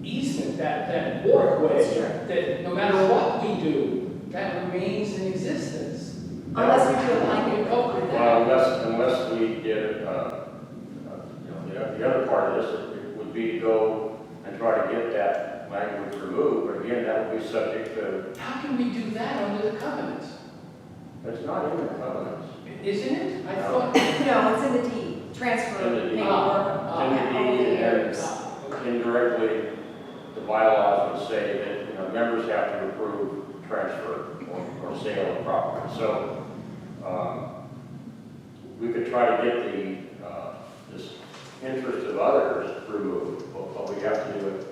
easement, that walkway, that no matter what we do, that remains in existence. Unless we do a blanket. Well, unless we did, the other part of this would be to go and try to get that language removed, but again, that would be subject to, How can we do that under the covenants? it's not in the covenants. Isn't it? I No. thought. No, it's in the deed, transfer In the deed. paperwork. It's in the deed, and indirectly, the bylaws would say that, members have to approve transfer or sale of property. So, we could try to get this interest of others removed, but we have to do it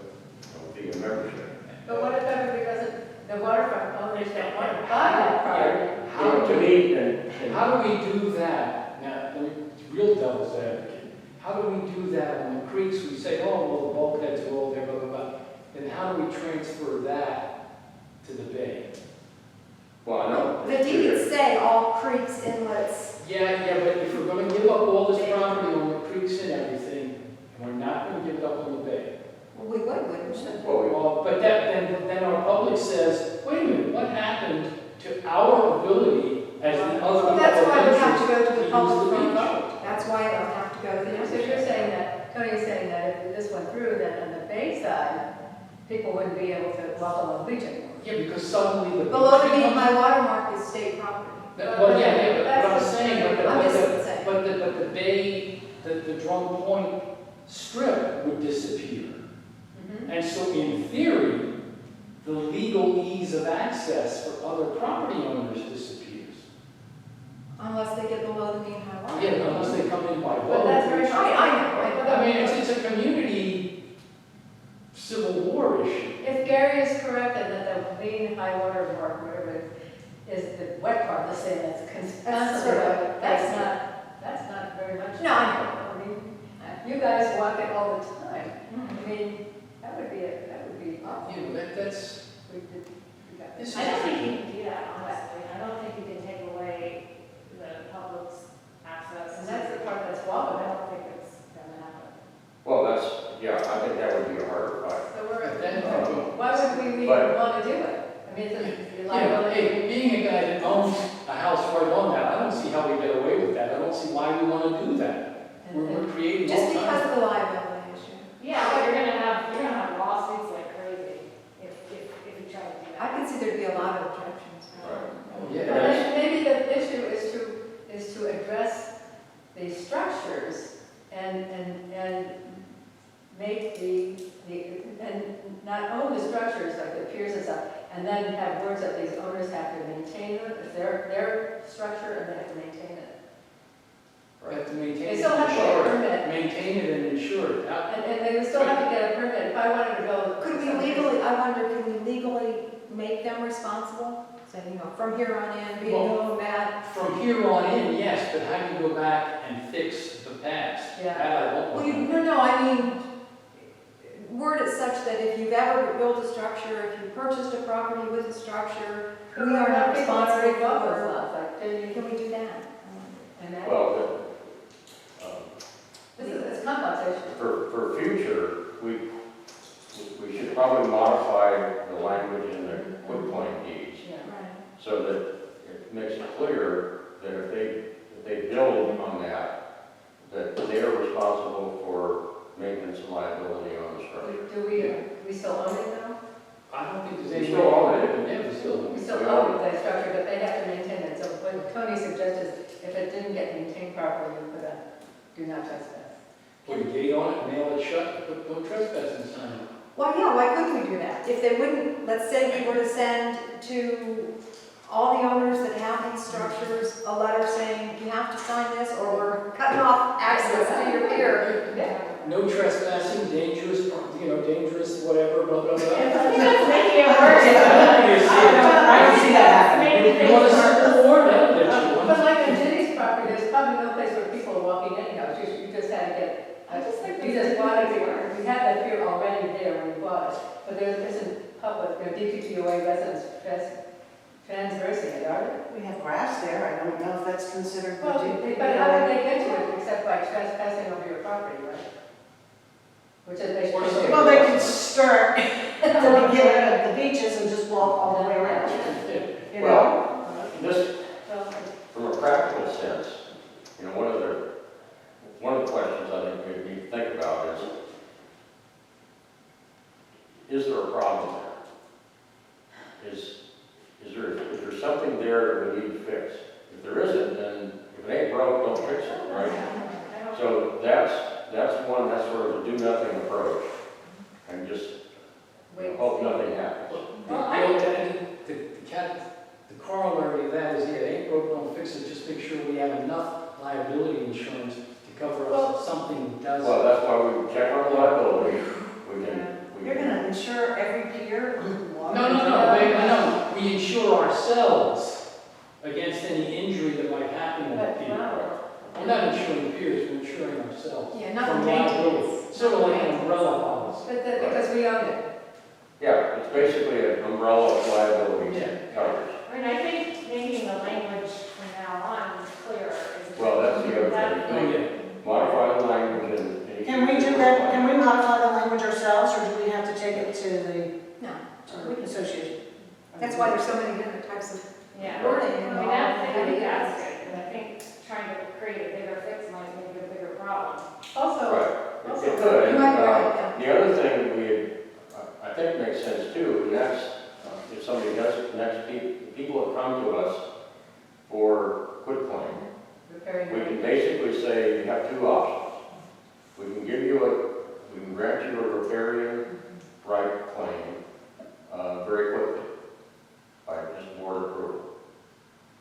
via membership. But what if everybody doesn't, the waterfront owners don't want to buy that property? To me, and How do we do that? Now, let me, real devil's advocate. How do we do that on the creeks? We say, oh, well, the bulkheads are all there, blah, blah, blah. Then how do we transfer that to the bay? well, I know. The deeds say all creeks, inlets. Yeah, but if we're gonna give up all this property on the creeks and everything, and we're not gonna give it up on the bay. Well, we would, wouldn't we? Well, Well, but then our public says, wait a minute, what happened to our ability as the other Well, that's why we have to public go to the use public the front. beach? That's why it'll have to go to the So you're saying that, Tony is saying that if this went through, then on the bay side, people wouldn't be able to walk along the beach anymore. Yeah, because suddenly the. Below the beach mean becomes- high water mark is state property. Well, yeah, but what I'm saying, I'm just saying. but the bay, the Drum Point strip would disappear. Mhm. And so in theory, the legal ease of access for other property owners disappears. Unless they get below the mean high water. Yeah, unless they come in by boat. But that's very which- true. I I mean, it's a community civil war issue. If Gary is correct and that the main high water mark, whatever it is the wet part, the sand that's That's sort of constantly, basic. that's not very much. No, I know. I mean, you guys walk it all the time. I mean, that would be, You know, that's, we got this is. I don't think you can do that, honestly. I don't think you can take away the public's access. And that's the part that's wobbling, I don't think it's gonna happen. Well, I think that would be a harder fight. So we're, Then- why would we even But- want to do it? I mean, it's a Yeah, liability. hey, being a guy that owns a house right on that, I don't see how we get away with that. I don't see why we want to do that. We're creating Just all because kinds of the liability issue. Yeah, but you're gonna have lawsuits like crazy if you try to do I that. could see there'd be a lot of objections. of. Yeah, Well, then maybe the issue is to address the structures and not own the structures like the piers and stuff, and then have words that these owners have to maintain it, it's their structure and they have to maintain it. We have to maintain They it, still have to get a insure it. permit, Maintain it and insure it. and they would still have to get a permit. If I wanted to build. Could we legally, I wonder, can we legally make them responsible? So, from here on in, being Well, home at, From here on in, yes, but how do you go back and fix the past? Yeah. That I won't well, know. no, I mean, word it such that if you've ever built a structure, if you purchased a property with a structure, we are not responsible for, can we do that? Well, It's complex issue. for future, we should probably modify the language in the quitclaim deeds Yeah. Right. so that it makes it clear that if they build on that they are responsible for maintenance and liability on the structure. Do we still own it now? I don't think there's We any. still own it. Yeah, we still own We it. still own that structure, but they have to maintain it. So what Tony suggested, if it didn't get maintained properly, you put a do not trespass. Put a gate on it, nail it shut, put no trespassing sign on it. Well, yeah, why couldn't we do that? If they wouldn't, let's say we were to send to all the owners that have these structures a letter saying, you have to sign this or we're cutting off access to your pier. Yeah. No trespassing, dangerous, dangerous, whatever, blah, blah, blah. That's making it worse. I can see that happening. You want a simple form, that'll get you But one. like on Jenny's property, there's probably no place where people are walking anyhow. You just had to get, I just think we just bought it, we had that pier already there when we bought it. But there isn't public, DPTOA residents transversing it, are they? We have grass there, I don't know if that's considered. Well, but how would they get to it except by trespassing over your property, right? Which is they Or should. something. Well, they could start to get rid of the beaches and just walk all the way around. You know? Well, this, Well, from a practical sense, one of the questions I think we need to think about is there a problem there? Is there something there that we need to fix? If there isn't, then if it ain't broke, don't fix it, right? So that's sort of a do-nothing approach, and just hope nothing happens. The corollary of that is, yeah, it ain't broke, don't fix it, just make sure we have enough liability insurance to cover us if something does. Well, that's why we check on liability. You're gonna insure every pier? No, we insure ourselves against any injury that might happen in the But, pier. wow. We're not insuring piers, we're insuring ourselves. Yeah, not From the liability. maintenance. Sort of like an umbrella policy. But because we own it. Yeah, it's basically an umbrella liability Yeah. coverage. I mean, I think making the language from now on clearer is. Well, that's the other That- thing. Oh, yeah. Modify the language and. Can we do that, can we modify the language ourselves, or do we have to take it to No, the association? that's why there's so many different types of Yeah. wording I mean, involved. I think that's good, and I think trying to create a bigger fix might make a bigger problem. Also, Right, it could. You might be right, The other thing I think makes sense too, and that's, if somebody does, people that come to us for quitclaim, repairing. we can basically say you have two options. We can we can grant you a riparian right claim very quickly by just board approval.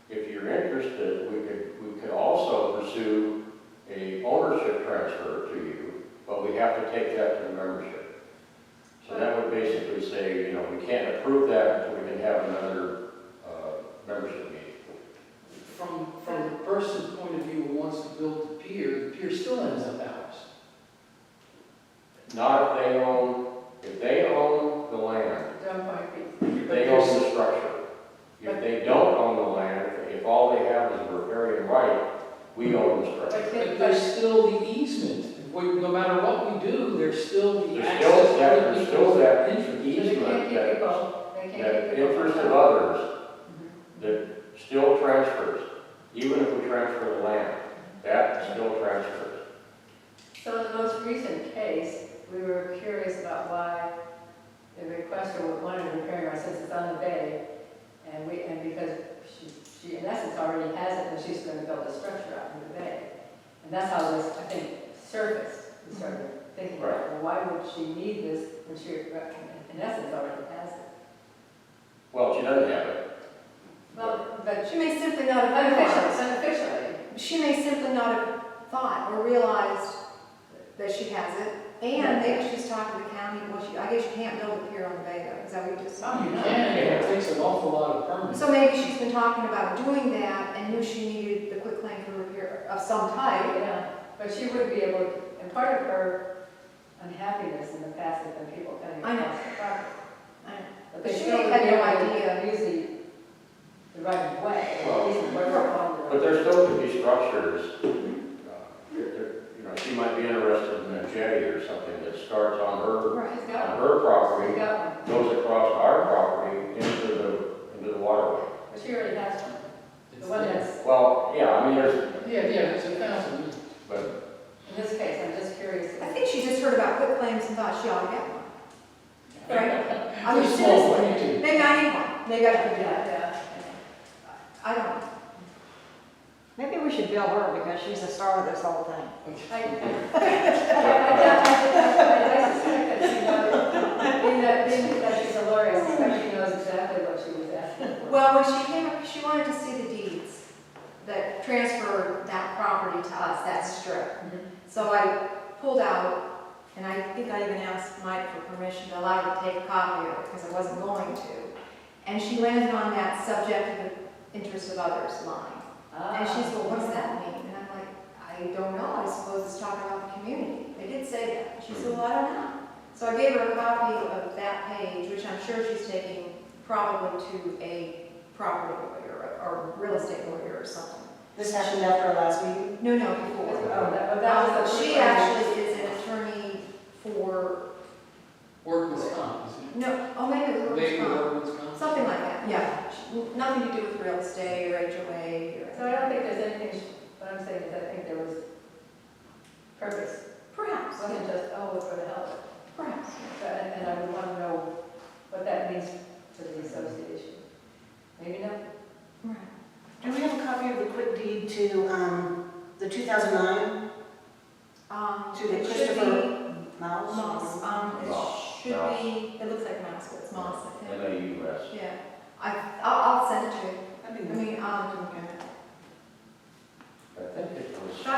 If you're interested, we could also pursue a ownership transfer to you, but we have to take that to the membership. So that would basically say, we can't approve that until we can have another membership meeting. From the person's point of view who wants to build the pier still ends up ours. Not if they own the land, Don't point feet. if they own the structure. If they don't own the land, if all they have is a riparian right, we own the structure. But there's still the easement. No matter what we do, there's still the There's access. still that interest. So they easement, can't keep that people, they can't keep people. interest of others that still transfers, even if we transfer the land, that still transfers. So in the most recent case, we were curious about why the requester wanted a repairing right since it's on the bay, and because she in essence already has it, and she's going to build a structure out in the bay. And that's how this, I think, surfaced. we started thinking, Right. well, why would she need this when she, in essence, already has it? Well, she doesn't have it. Well, but She may simply not have unofficially, She may simply not have thought or realized that she has it, and maybe she's talked to the county, well, I guess you can't build a pier on the Vega, is that what you just said? Oh, you can, it takes an awful lot of permits. So maybe she's been talking about doing that and knew she needed the quitclaim for repair of some type. yeah, but she would be able to, and part of her unhappiness in the past has been people cutting I know. across the property. I know. But But they she still would had be no able to idea. use the right of way, Well, at least where we're on the. But there still could be structures, you know, she might be interested in a jetty or something that starts on her, Right. She's got one, her she's property, got one, goes across our property into the waterway. but she already has one. It's The one there. that's, Well, yeah, I mean, there's, Yeah, it's 1,000. but, in this case, I'm just curious. I think she just heard about quitclaims and thought she ought to get one. Right? I mean, It's a small seriously, money too. maybe I need one, maybe I could do that. Yeah. I don't know. Maybe we should bill her because she's the star of this whole thing. I suspect that she knows, being that she's a lawyer, I suspect she knows exactly what she was asking for. Well, when she came up, she wanted to see the deeds that transferred that property to us, that strip. So I pulled out, and I think I even asked Mike for permission to allow her to take a copy of it, because I wasn't going to. And she landed on that subject of the interest of others line. And she said, well, what does that mean? And I'm like, I don't know, I suppose it's talking about the community. They did say that. She said, well, I don't know. So I gave her a copy of that page, which I'm sure she's taking probably to a property lawyer or real estate lawyer or something. This happened after our last meeting? No, before. Oh, that was the She first one. actually is an attorney for, Workman's comp, isn't it? no, oh, maybe it was Maybe workers' comp. workman's comp. Something like that, yeah. Nothing to do with real estate or HOA So I don't think there's anything, what I'm saying is I think there was purpose. It Perhaps, wasn't just, oh, we're going to help it. perhaps. And I would want to know what that means to the association. Maybe not. Right. Do we have a copy of the quit deed to the 2009, to the It should Christopher be Mouse? Moss, Moss. it should be, it looks like Moss, but it's Moss, I think. M-A-U-S. Yeah, I'll send it to you. That'd be I nice. mean, I think it was, I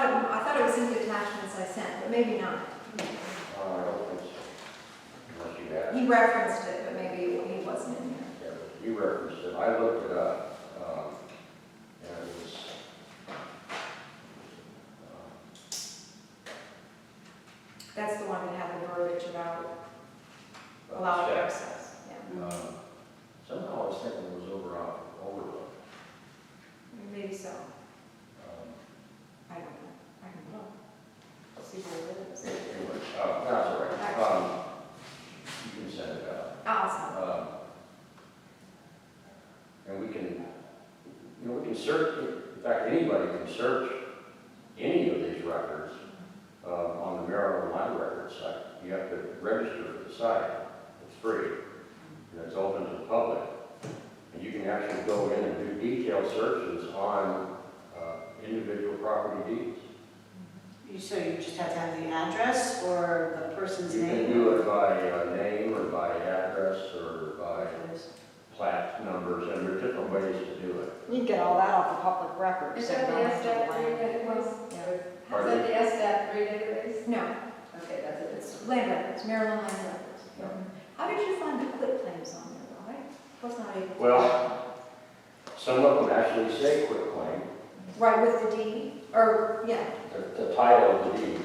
thought it was in the attachments I sent, but maybe not. I don't think so. Unless you asked. He referenced it, but maybe he wasn't in there. Yeah, but you referenced it, I looked it up, and it was, That's the one that had the verbiage about uh, allowed staff. access, yeah. Somehow I was thinking it was overlooked. Maybe so, I don't know, I can look, see where it is. Anyway, that's all right. You can send it out. Awesome. And we can, we can search, in fact, anybody can search any of these records on the Maryland Land Records site. You have to register for the site. It's free, and it's open to the public. And you can actually go in and do detailed searches on individual property deeds. So you just have to have the address or the person's You name? can do it by name or by address or by plat numbers, and there are different ways to do it. You can get all that off the public record. Is so that the don't have to SDAT land. 3 database? Yeah. Is that the SDAT 3 database? No, Okay, that's it. it's land records, Maryland land records. Yeah. How did you find the quit claims on there, though? I was not able to. Well, some of them actually say quitclaim, Right with the deed, or, yeah, the title of the deed.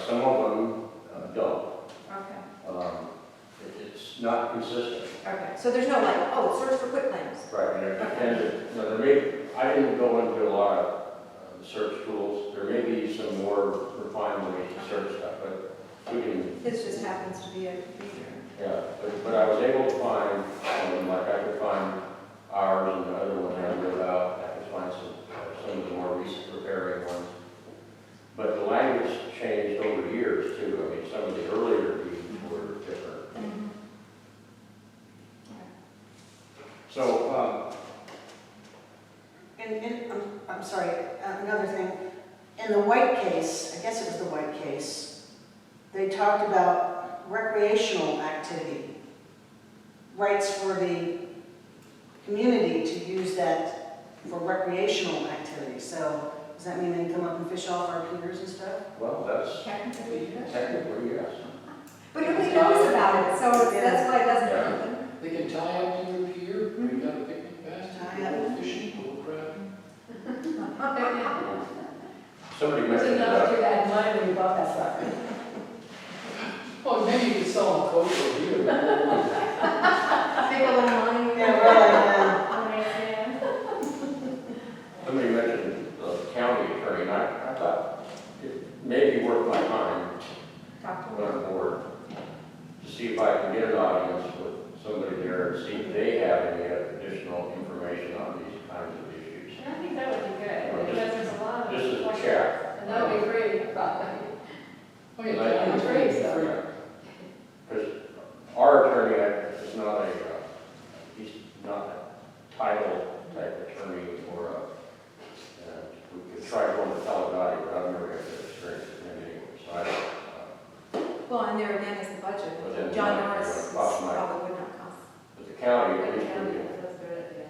Some of them don't. okay, It's not consistent. okay. So there's no like, oh, search for quit claims. Right, and it depends, there may, I didn't go into a lot of search tools. There may be some more refined ways to search stuff, but we can, This just happens to be a feature. yeah. But I was able to find, like I could find ours and the other one I wrote out. I could find some of the more recent preparing ones. But the language changed over years too. I mean, some of the earlier deeds were different. So, I'm sorry, another thing. In the White case, I guess it was the White case, they talked about recreational activity, rights for the community to use that for recreational activity. So does that mean they can come up and fish off our piers and stuff? Well, that's Technically, yes. technically, yes. But nobody knows about it, so that's why it doesn't happen. They can tie up to your pier, we got a picnic basket, Tie go up. fishing, go crabbing. Somebody It's mentioned enough that. to add money when you bought that sucker. Well, maybe you could sell them Coke or beer. Take a little money. Yeah, really, yeah. Somebody mentioned the county attorney, and I thought it may be worth my time Talk to to them. learn more, to see if I can get an audience with somebody there and see if they have any additional information on these kinds of issues. I think that would be good, because there's a lot of. Just as a chat. And that'll be free, probably. Oh, yeah, It's free, so. Because our attorney is not he's not a title type attorney or we could try going to Talladega, but I've never had that experience with him anyway, so I don't, Well, and there again is the budget. But then John money, Norris you know, cost money. probably would not cost. but the county, at least That's good, yeah.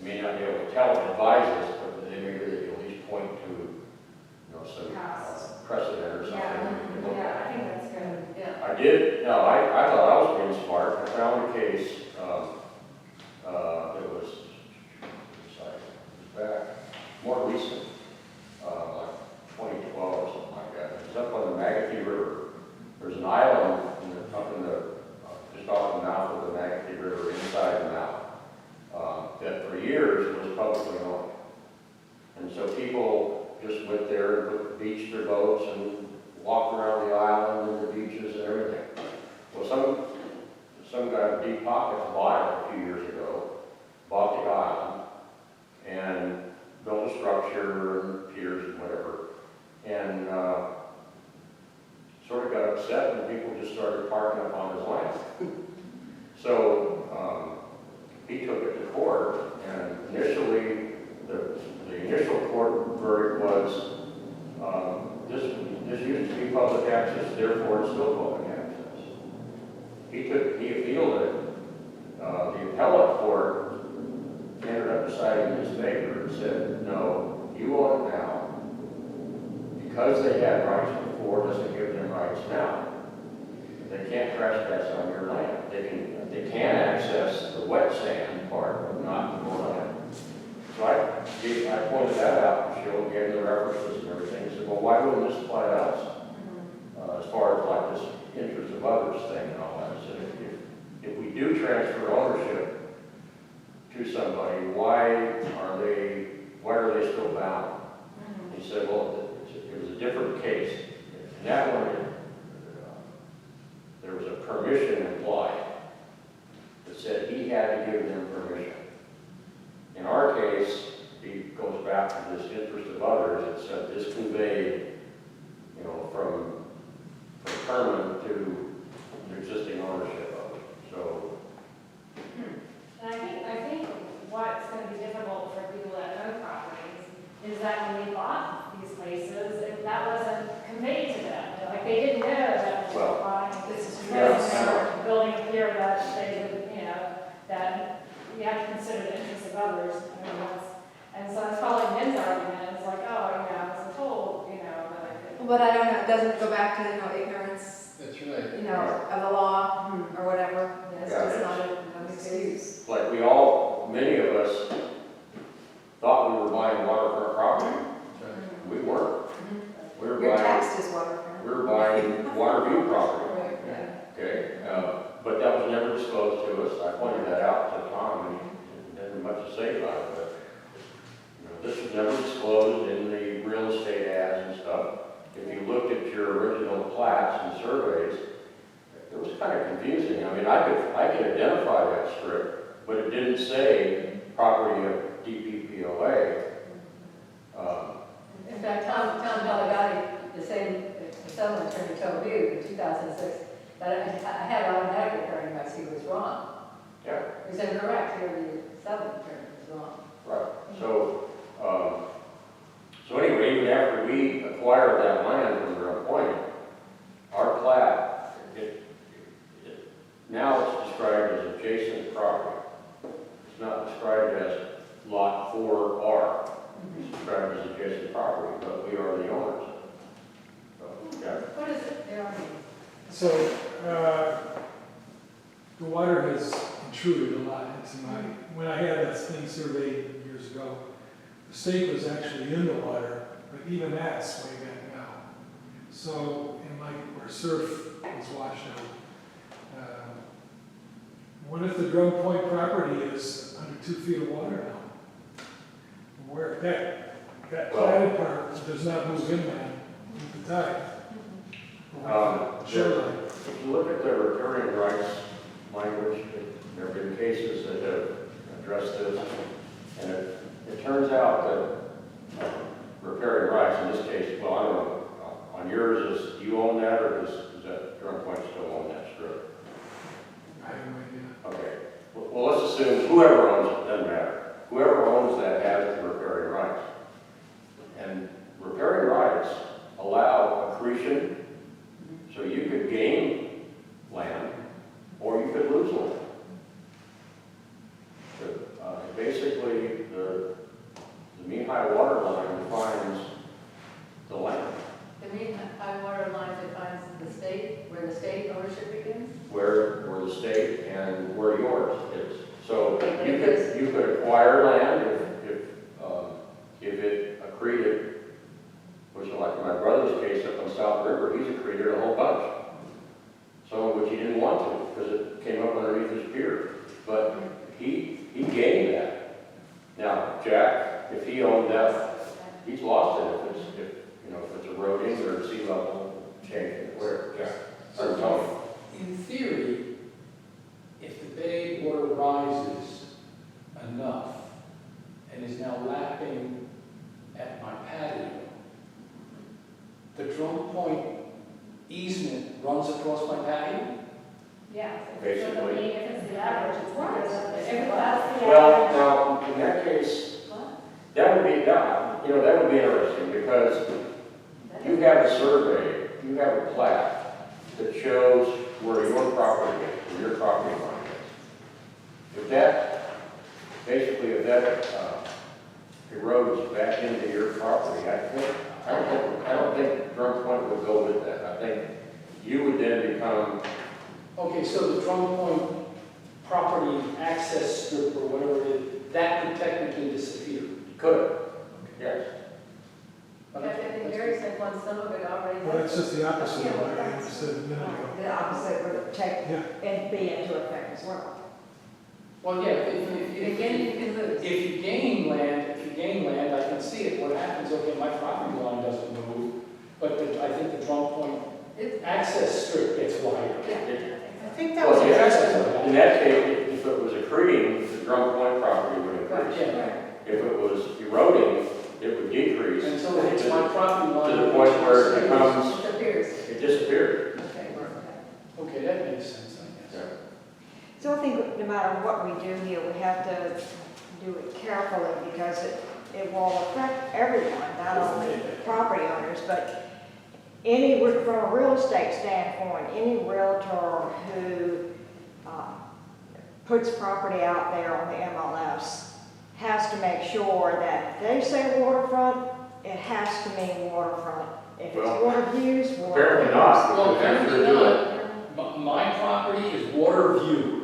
may not be able to advise us, but they maybe they can at least point to, you know, some Costs. precedent or something. Yeah, we can look yeah, at. I think that's good. Yeah. I did, no, I thought I was being smart. I found a case, it was back, more recent, like 2012 or something like that. It's up on the Magothy River. There's an island up in the, just off the mouth of the Magothy River, inside the mouth, that for years was publicly owned. And so people just went there and beached their boats and walked around the island and the beaches and everything. Well, some guy with deep pockets bought it a few years ago, bought the island, and built a structure and piers and whatever, and sort of got upset when people just started parking up on his land. So he took it to court, and initially, the initial court verdict was, this used to be public access, therefore it's still public access. He appealed it. The appellate court ended up deciding in his favor and said, no, you own it now. Because they had rights before, doesn't give them rights now. They can't trespass on your land. They can access the wet sand part, but not your land. So I pointed that out and showed, gave the references and everything. He said, well, why wouldn't this apply to us? As far as like this interest of others thing and all that. I said, if we do transfer ownership to somebody, why are they still bound? He said, well, it was a different case. In that one, there was a permission implied that said he had to give them permission. In our case, it goes back to this interest of others. It said this conveyed, you know, from permanent to existing ownership of it. So, And I think what's going to be difficult for people that own properties is that when they bought these places, that wasn't conveyed to them. Like, they didn't know that Well, buying this is yeah. building a pier that they would, you know, that you have to consider the interests of others. And so it's probably Ben's argument. It's like, oh, you know, I was told, you know, that I could. But I don't know, it doesn't go back to, ignorance, That's right. of the law or whatever. It's Yeah, just it's- not an excuse. like many of us thought we were buying waterfront property. We weren't. We were Your buying, tax is waterfront. we were buying water view property. Yeah. Okay, but that was never disclosed to us. I pointed that out to Tom, and he didn't have much to say about it, but, you know, this was never disclosed in the real estate ads and stuff. If you looked at your original plats and surveys, it was kind of confusing. I mean, I could identify that strip, but it didn't say property of DPPOA. In fact, Tom Delegati, the same settlement attorney told me in 2006 that I had automatic return unless he was wrong. Yeah. He said, correct, here the settlement attorney was wrong. Right. So anyway, even after we acquired that land from their appointment, our plat So, the water has intruded a lot into my, when I had that thing surveyed years ago, the stake was actually in the water, but even that's way back now. So, and like where surf was washed out. What if the Drum Point property is under 2 feet of water now? Where, that platted part does not move inland with the tide. Shoreline. If you look at the riparian rights language, there have been cases that have addressed this, and it turns out that riparian rights, in this case, well, I don't know, on yours, do you own that, or does that Drum Point still own that strip? I have no idea. Okay, well, let's assume whoever owns it, doesn't matter. Whoever owns that has the riparian rights. And riparian rights allow accretion, so you could gain land, or you could lose land. Basically, the mean high water line defines the land, The mean high water line defines the state, where the state ownership begins? where the state and where yours is. So you could acquire land if it accreted, which like in my brother's case up on South River, he's accreted a whole bunch. Some of which he didn't want to because it came up underneath his pier. But he gained that. Now, Jack, if he owned that, he's lost it if it's eroding or sea level changing. Where, Jack? Or Tony? In theory, if the bay water rises enough and is now lapping at my patio, the Drum Point easement runs across my patio? Yeah. Basically. If it's the average, it's right. If that's the Well, average. now, in that case, that would be interesting because you have a survey, you have a plat that shows where your property is, where your property line is. If that erodes back into your property, I don't think Drum Point would go with that. I think you would then become, Okay, so the Drum Point property access strip or whatever it is, that could technically disappear. could, yes. But I think Gary said one, some of it already. Well, that's just the opposite of what I said a minute ago. The opposite would take Yeah. and be into effect as well. Well, yeah, Again, you can lose. if you gain land, I can see it. What happens, okay, my property line doesn't move, but I think the Drum Point It's- access strip gets wider. I think that was, Well, yeah, in that case, if it was accreting, the Drum Point property would increase. Yeah. If it was eroding, it would decrease Until it hits my property line. to the point where it becomes, Disappears. it disappeared. Okay. Okay, that makes sense, I guess. So I think no matter what we do here, we have to do it carefully because it will affect everyone, not only property owners, but from a real estate standpoint, any realtor who puts property out there on the MLS has to make sure that if they say waterfront, it has to mean waterfront. If it's Well, water views, water Apparently views. not. Well, because they're apparently doing- not. My property is water view,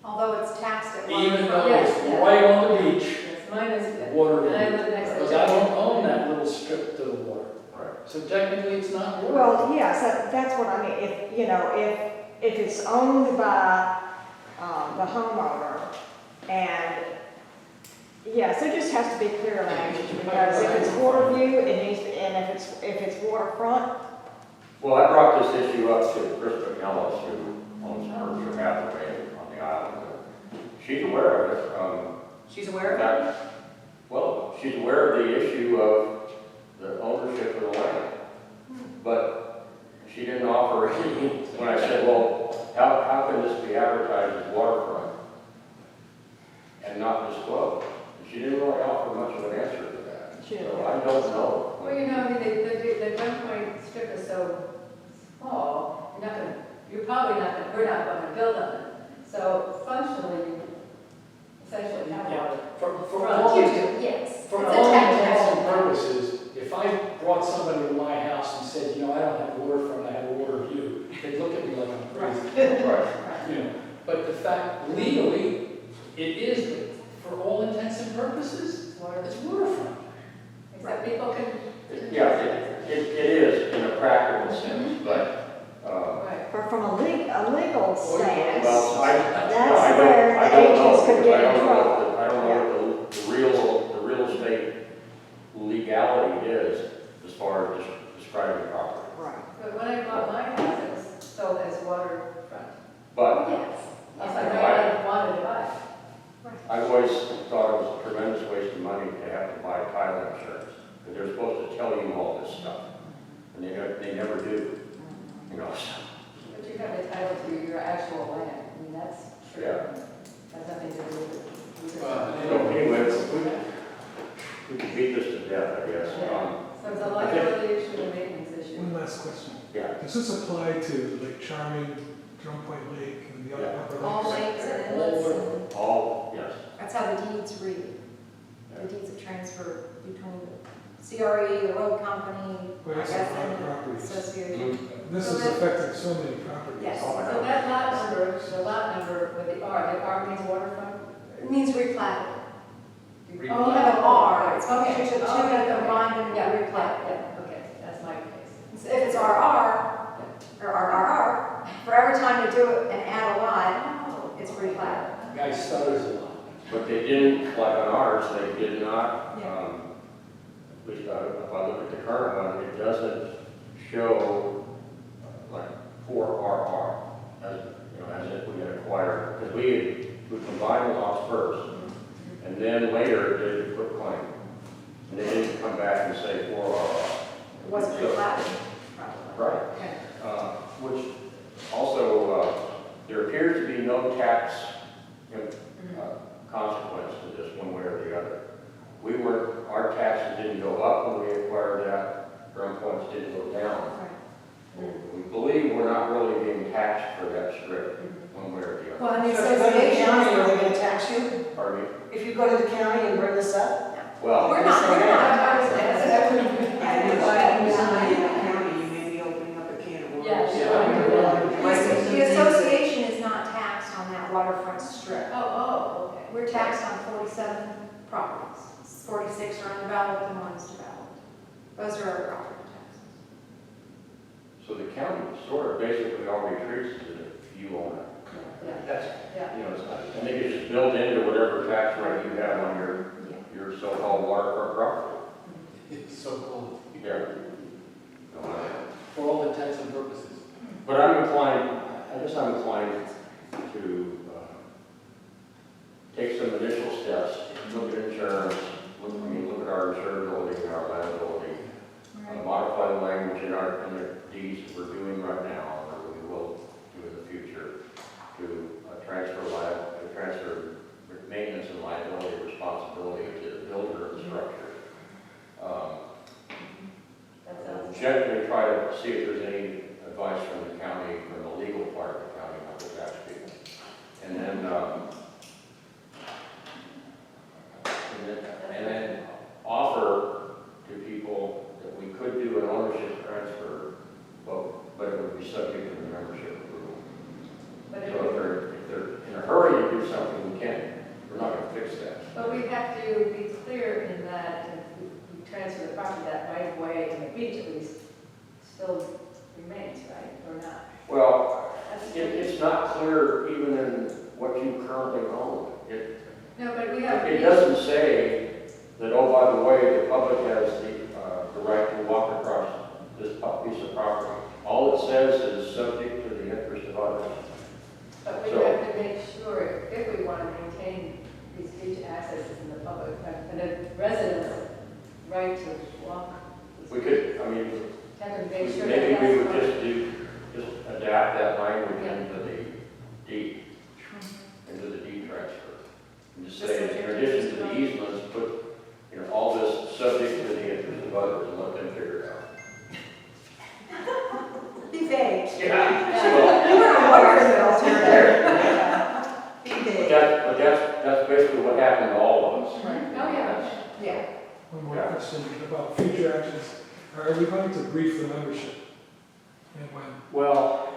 Although it's taxed at even 1. though Yes, it's yeah. right on the beach, Yes, mine is, water and I view. live next to Because it. I don't own that little strip to the water. Right. So technically, it's not water. Well, yes, that's what I mean. If it's owned by the homeowner, and yes, it just has to be clear language, because if it's water view, it needs, and if it's waterfront, Well, I brought this issue up to Chris McNellis, who owns Berkshire Hathaway on the island. She's aware of it. She's aware In of it? fact, well, she's aware of the issue of the ownership of the land. But she didn't offer any, when I said, well, how can this be advertised as waterfront and not disclosed? She didn't really offer much of an answer to that. She didn't. So I don't know. Well, I mean, the Drum Point strip is so small, we're not gonna build on it. So functionally, you essentially have Yeah. water. For Right. all You intents do, yes. For It's a all technical- intents and purposes, if I brought somebody to my house and said, I don't have waterfront, I have water view, They look at me like I'm crazy. Right. You know, but the fact, legally, it is, for all intents and purposes, it's waterfront. Except people can. Yeah, it is in a practical sense, but, Right. But from a legal stance, well, that's where the agents could get in trouble. I don't know what the real estate legality is as far as describing property. Right. But when I bought my house, it was sold as waterfront. But Yes. I was like, I wanted to buy it. I've always thought it was a tremendous waste of money to have to buy title insurance, because they're supposed to tell you all this stuff, and they never do, you know, so. But you have the title to your actual land. I mean, that's true. Yeah. Has nothing to do with it. So anyways, we can beat this to death, I guess. So it's a liability issue and a maintenance issue. One last question. Yeah. Does this apply to Lake Charming, Drum Point Lake, and the other Yeah. upper All lakes? lakes and inlets, and All, yes. that's how the deeds read. The deeds of transfer between the CRE, the road company, Well, I that's a guess, lot of and the properties. association. This So is that- affecting so many properties. Yes. Oh, I So know. that lot number with the R means waterfront? It means replatted. Oh, You have an R, it's okay. okay to two Okay. that combined and Yeah, replat. yeah, okay, that's my case. If it's RR, or RRR, for every time you do it and add a lot, it's replatted. Guy stutters a lot. But they didn't, like on ours, they did not, Yeah. at least if I look at the current one, it doesn't show like 4RR, as, you know, as if we had acquired, because we combined the lots first, and then later they put claim. And they didn't come back and say 4RR. It wasn't replatted. Right. Okay. Which also, there appears to be no tax consequence to this one way or the other. Our taxes didn't go up when we acquired that, Drum Points didn't go down. We believe we're not really being taxed for that strip, one way or the other. Well, and the So if you go to the association, county, are they gonna tax you? Pardon me? If you go to the county and bring this up? Well, we're not, I was- that wouldn't be- Somebody in the county, you may be opening up a can of worms. Yeah, the association is not taxed on that waterfront strip. Oh, okay. We're taxed on 47 properties. 46 are undeveloped and one's developed. Those are our property taxes. so the county sort of basically already treats it as if you own it. Yeah, That's, yeah. you know, it's not, I think it's just built into whatever tax rate you have on your so-called waterfront property. It's so cool. Yeah. For all intents and purposes. But I'm inclined to take some initial steps, look at insurance, look at our insurability and our liability, modify the language in the deeds that we're doing right now, or we will do in the future, to transfer maintenance and liability responsibility to the builder of the structure. That sounds. Generally try to see if there's any advice from the county, from the legal part of the county, not the tax people. And then offer to people that we could do an ownership transfer, but it would be subject to the membership approval. But So if they're in a hurry to do something, we can. We're not going to fix that. But we have to be clear in that if we transfer the property, that right of way in the beach at least still remains, right, or not? Well, That's- it's not clear even in what you currently own. No, but we have. It doesn't say that, oh, by the way, the public has the right to walk across this piece of property. All it says is subject to the interest of others. But we So- have to make sure, if we want to maintain these beach accesses in the public, and the residents' right to walk. these We could, I mean, Have to make sure that maybe we that's. would just adapt that language into the deed, into the deed transfer. And just say, in addition to the easements, put, all this subject to the interest of others and let them figure it out. Be vague. Yeah. You were a lawyer, Be But vague. that's basically what happened to all of us. Oh, yeah. Yeah. One more Yeah. question about future actions. Are we going to brief the membership? And when? Well,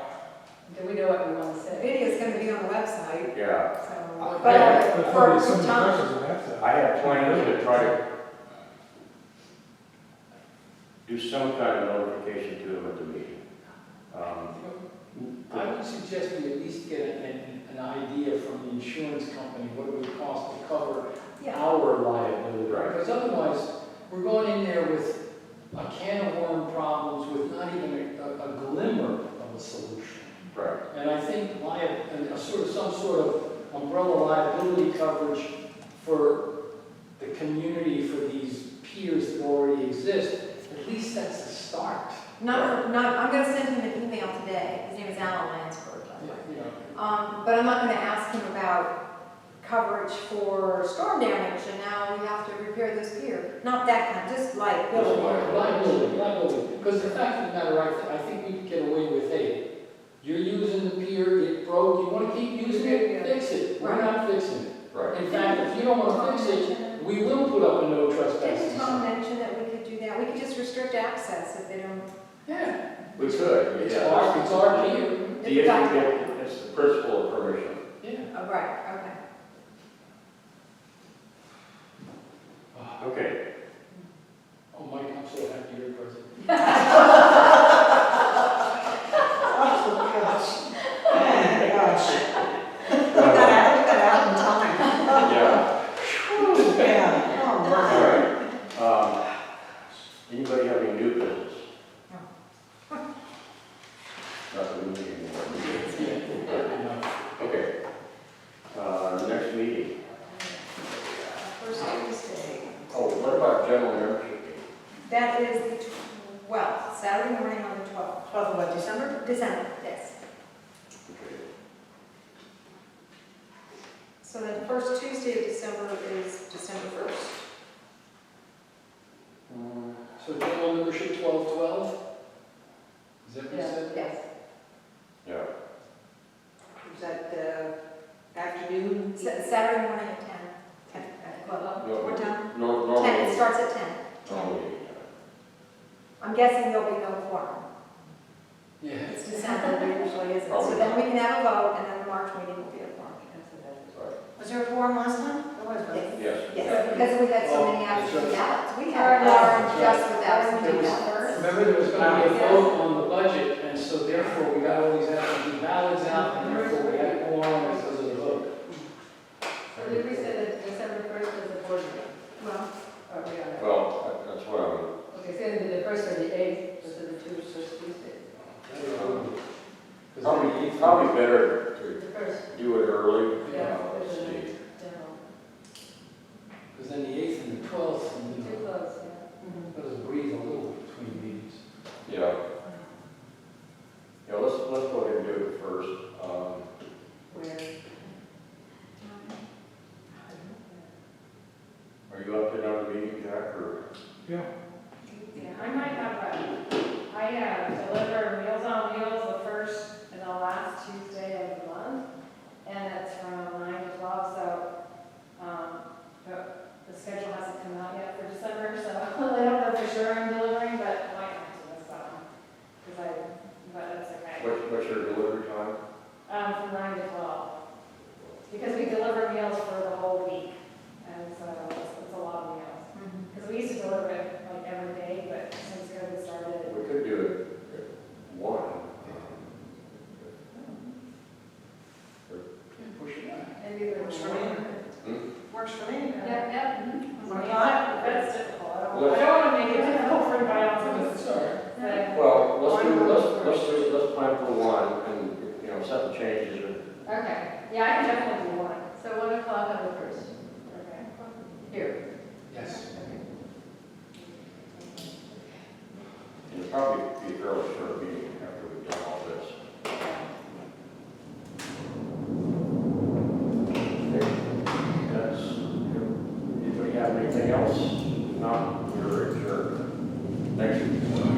website, Yeah, so. But But for probably a some good time. questions on that side. I have plans to try to do some kind of notification to them at the meeting. I would suggest we at least get an idea from the insurance company, what it would cost to cover Yeah. our liability. Right. Because otherwise, we're going in there with a can of worm problems with not even a glimmer of a solution. Right. And I think some sort of umbrella liability coverage for the community, for these piers that already exist, at least that's a start. I'm gonna send him an email today, his name is Alan Lansford, by the way. You know, But I'm not gonna ask him about coverage for storm damage, and now we have to repair this pier. Not that kind, just liability. liability. Because the fact of the matter, I think we could get away with, hey, you're using the pier, it broke, you want to keep using it, fix it. We're not fixing it. Right. In fact, if you don't want to fix it, we will put up a no trespassing Didn't Tom sign. mention that we could do that? We could just restrict access if they don't. Yeah, We could, it's yeah. our pier. The issue, it's the principle of permission. Yeah. Oh, right, okay. Okay. Oh, Mike, I'm so happy you're president. Oh, gosh. Oh, gosh. We got out in time. Yeah. Yeah, oh, All my. right. Anybody have any new business? Not that we need any more. Okay. Next meeting. First Tuesday. Oh, what about general membership meeting? That is the 12th, Saturday morning on the 12th. 12th of what, December? December, yes. Okay. So the first Tuesday of December is December 1st. So general membership 12/12? Is that what you Yeah. said? Yes. Yeah. Is that afternoon? Saturday morning at 10. 10 o'clock. No, What time? Normally. 10, it starts at 10. Normally. I'm guessing there'll be no quorum. Yeah. It's December, there usually isn't. So Probably. then we can have a vote, and then the March meeting will be a quorum. Right. Was there a quorum last time? There was, right? Yes. Yes, because we had so Oh, many that's absentee right. ballots. We had a quorum just with absentee There was- ballots. Remember, there was going to be a vote on the budget, and so therefore we got all these absentee ballots out, and therefore we had a quorum because of the vote. So did we say that December 1st is the board meeting? Well, Or we are? Well, that's what I'm, Okay, so it'll be the 1st or the 8th, those are the two first Tuesdays. probably better The to 1st, do it early. Yeah. See. general, Because then the 8th and the 12th, and, too close, yeah. let us breathe a little between meetings. Yeah. Yeah, let's go ahead and do it first. Where? Are you up to another meeting, Jack, or? Yeah. Yeah, I might have I deliver Meals on Wheels the first and the last Tuesday of the month, and it's from 9 to 12, so, the schedule hasn't come out yet for December, so I don't know for sure I'm delivering, but I might have to miss that one, but that's okay. What's your delivery time? From 9 to 12, because we deliver meals for the whole week, and so it's a lot of meals. Because we used to deliver it like every day, but since COVID started, We could do it at 1. Push it back. Maybe the Works for me. Hmm? Works for me. yeah. One I mean, o'clock? that's difficult. I don't want to make it difficult for anybody else. Sorry. But- Well, let's plan for 1, and, you know, if something changes, or Okay, yeah, I can definitely do one. So 1 o'clock on the 1st, Okay. here. Yes. it'll probably be a fairly short meeting after we've done all this. Okay. Anybody have anything else? Not, we're adjourned. Thanks.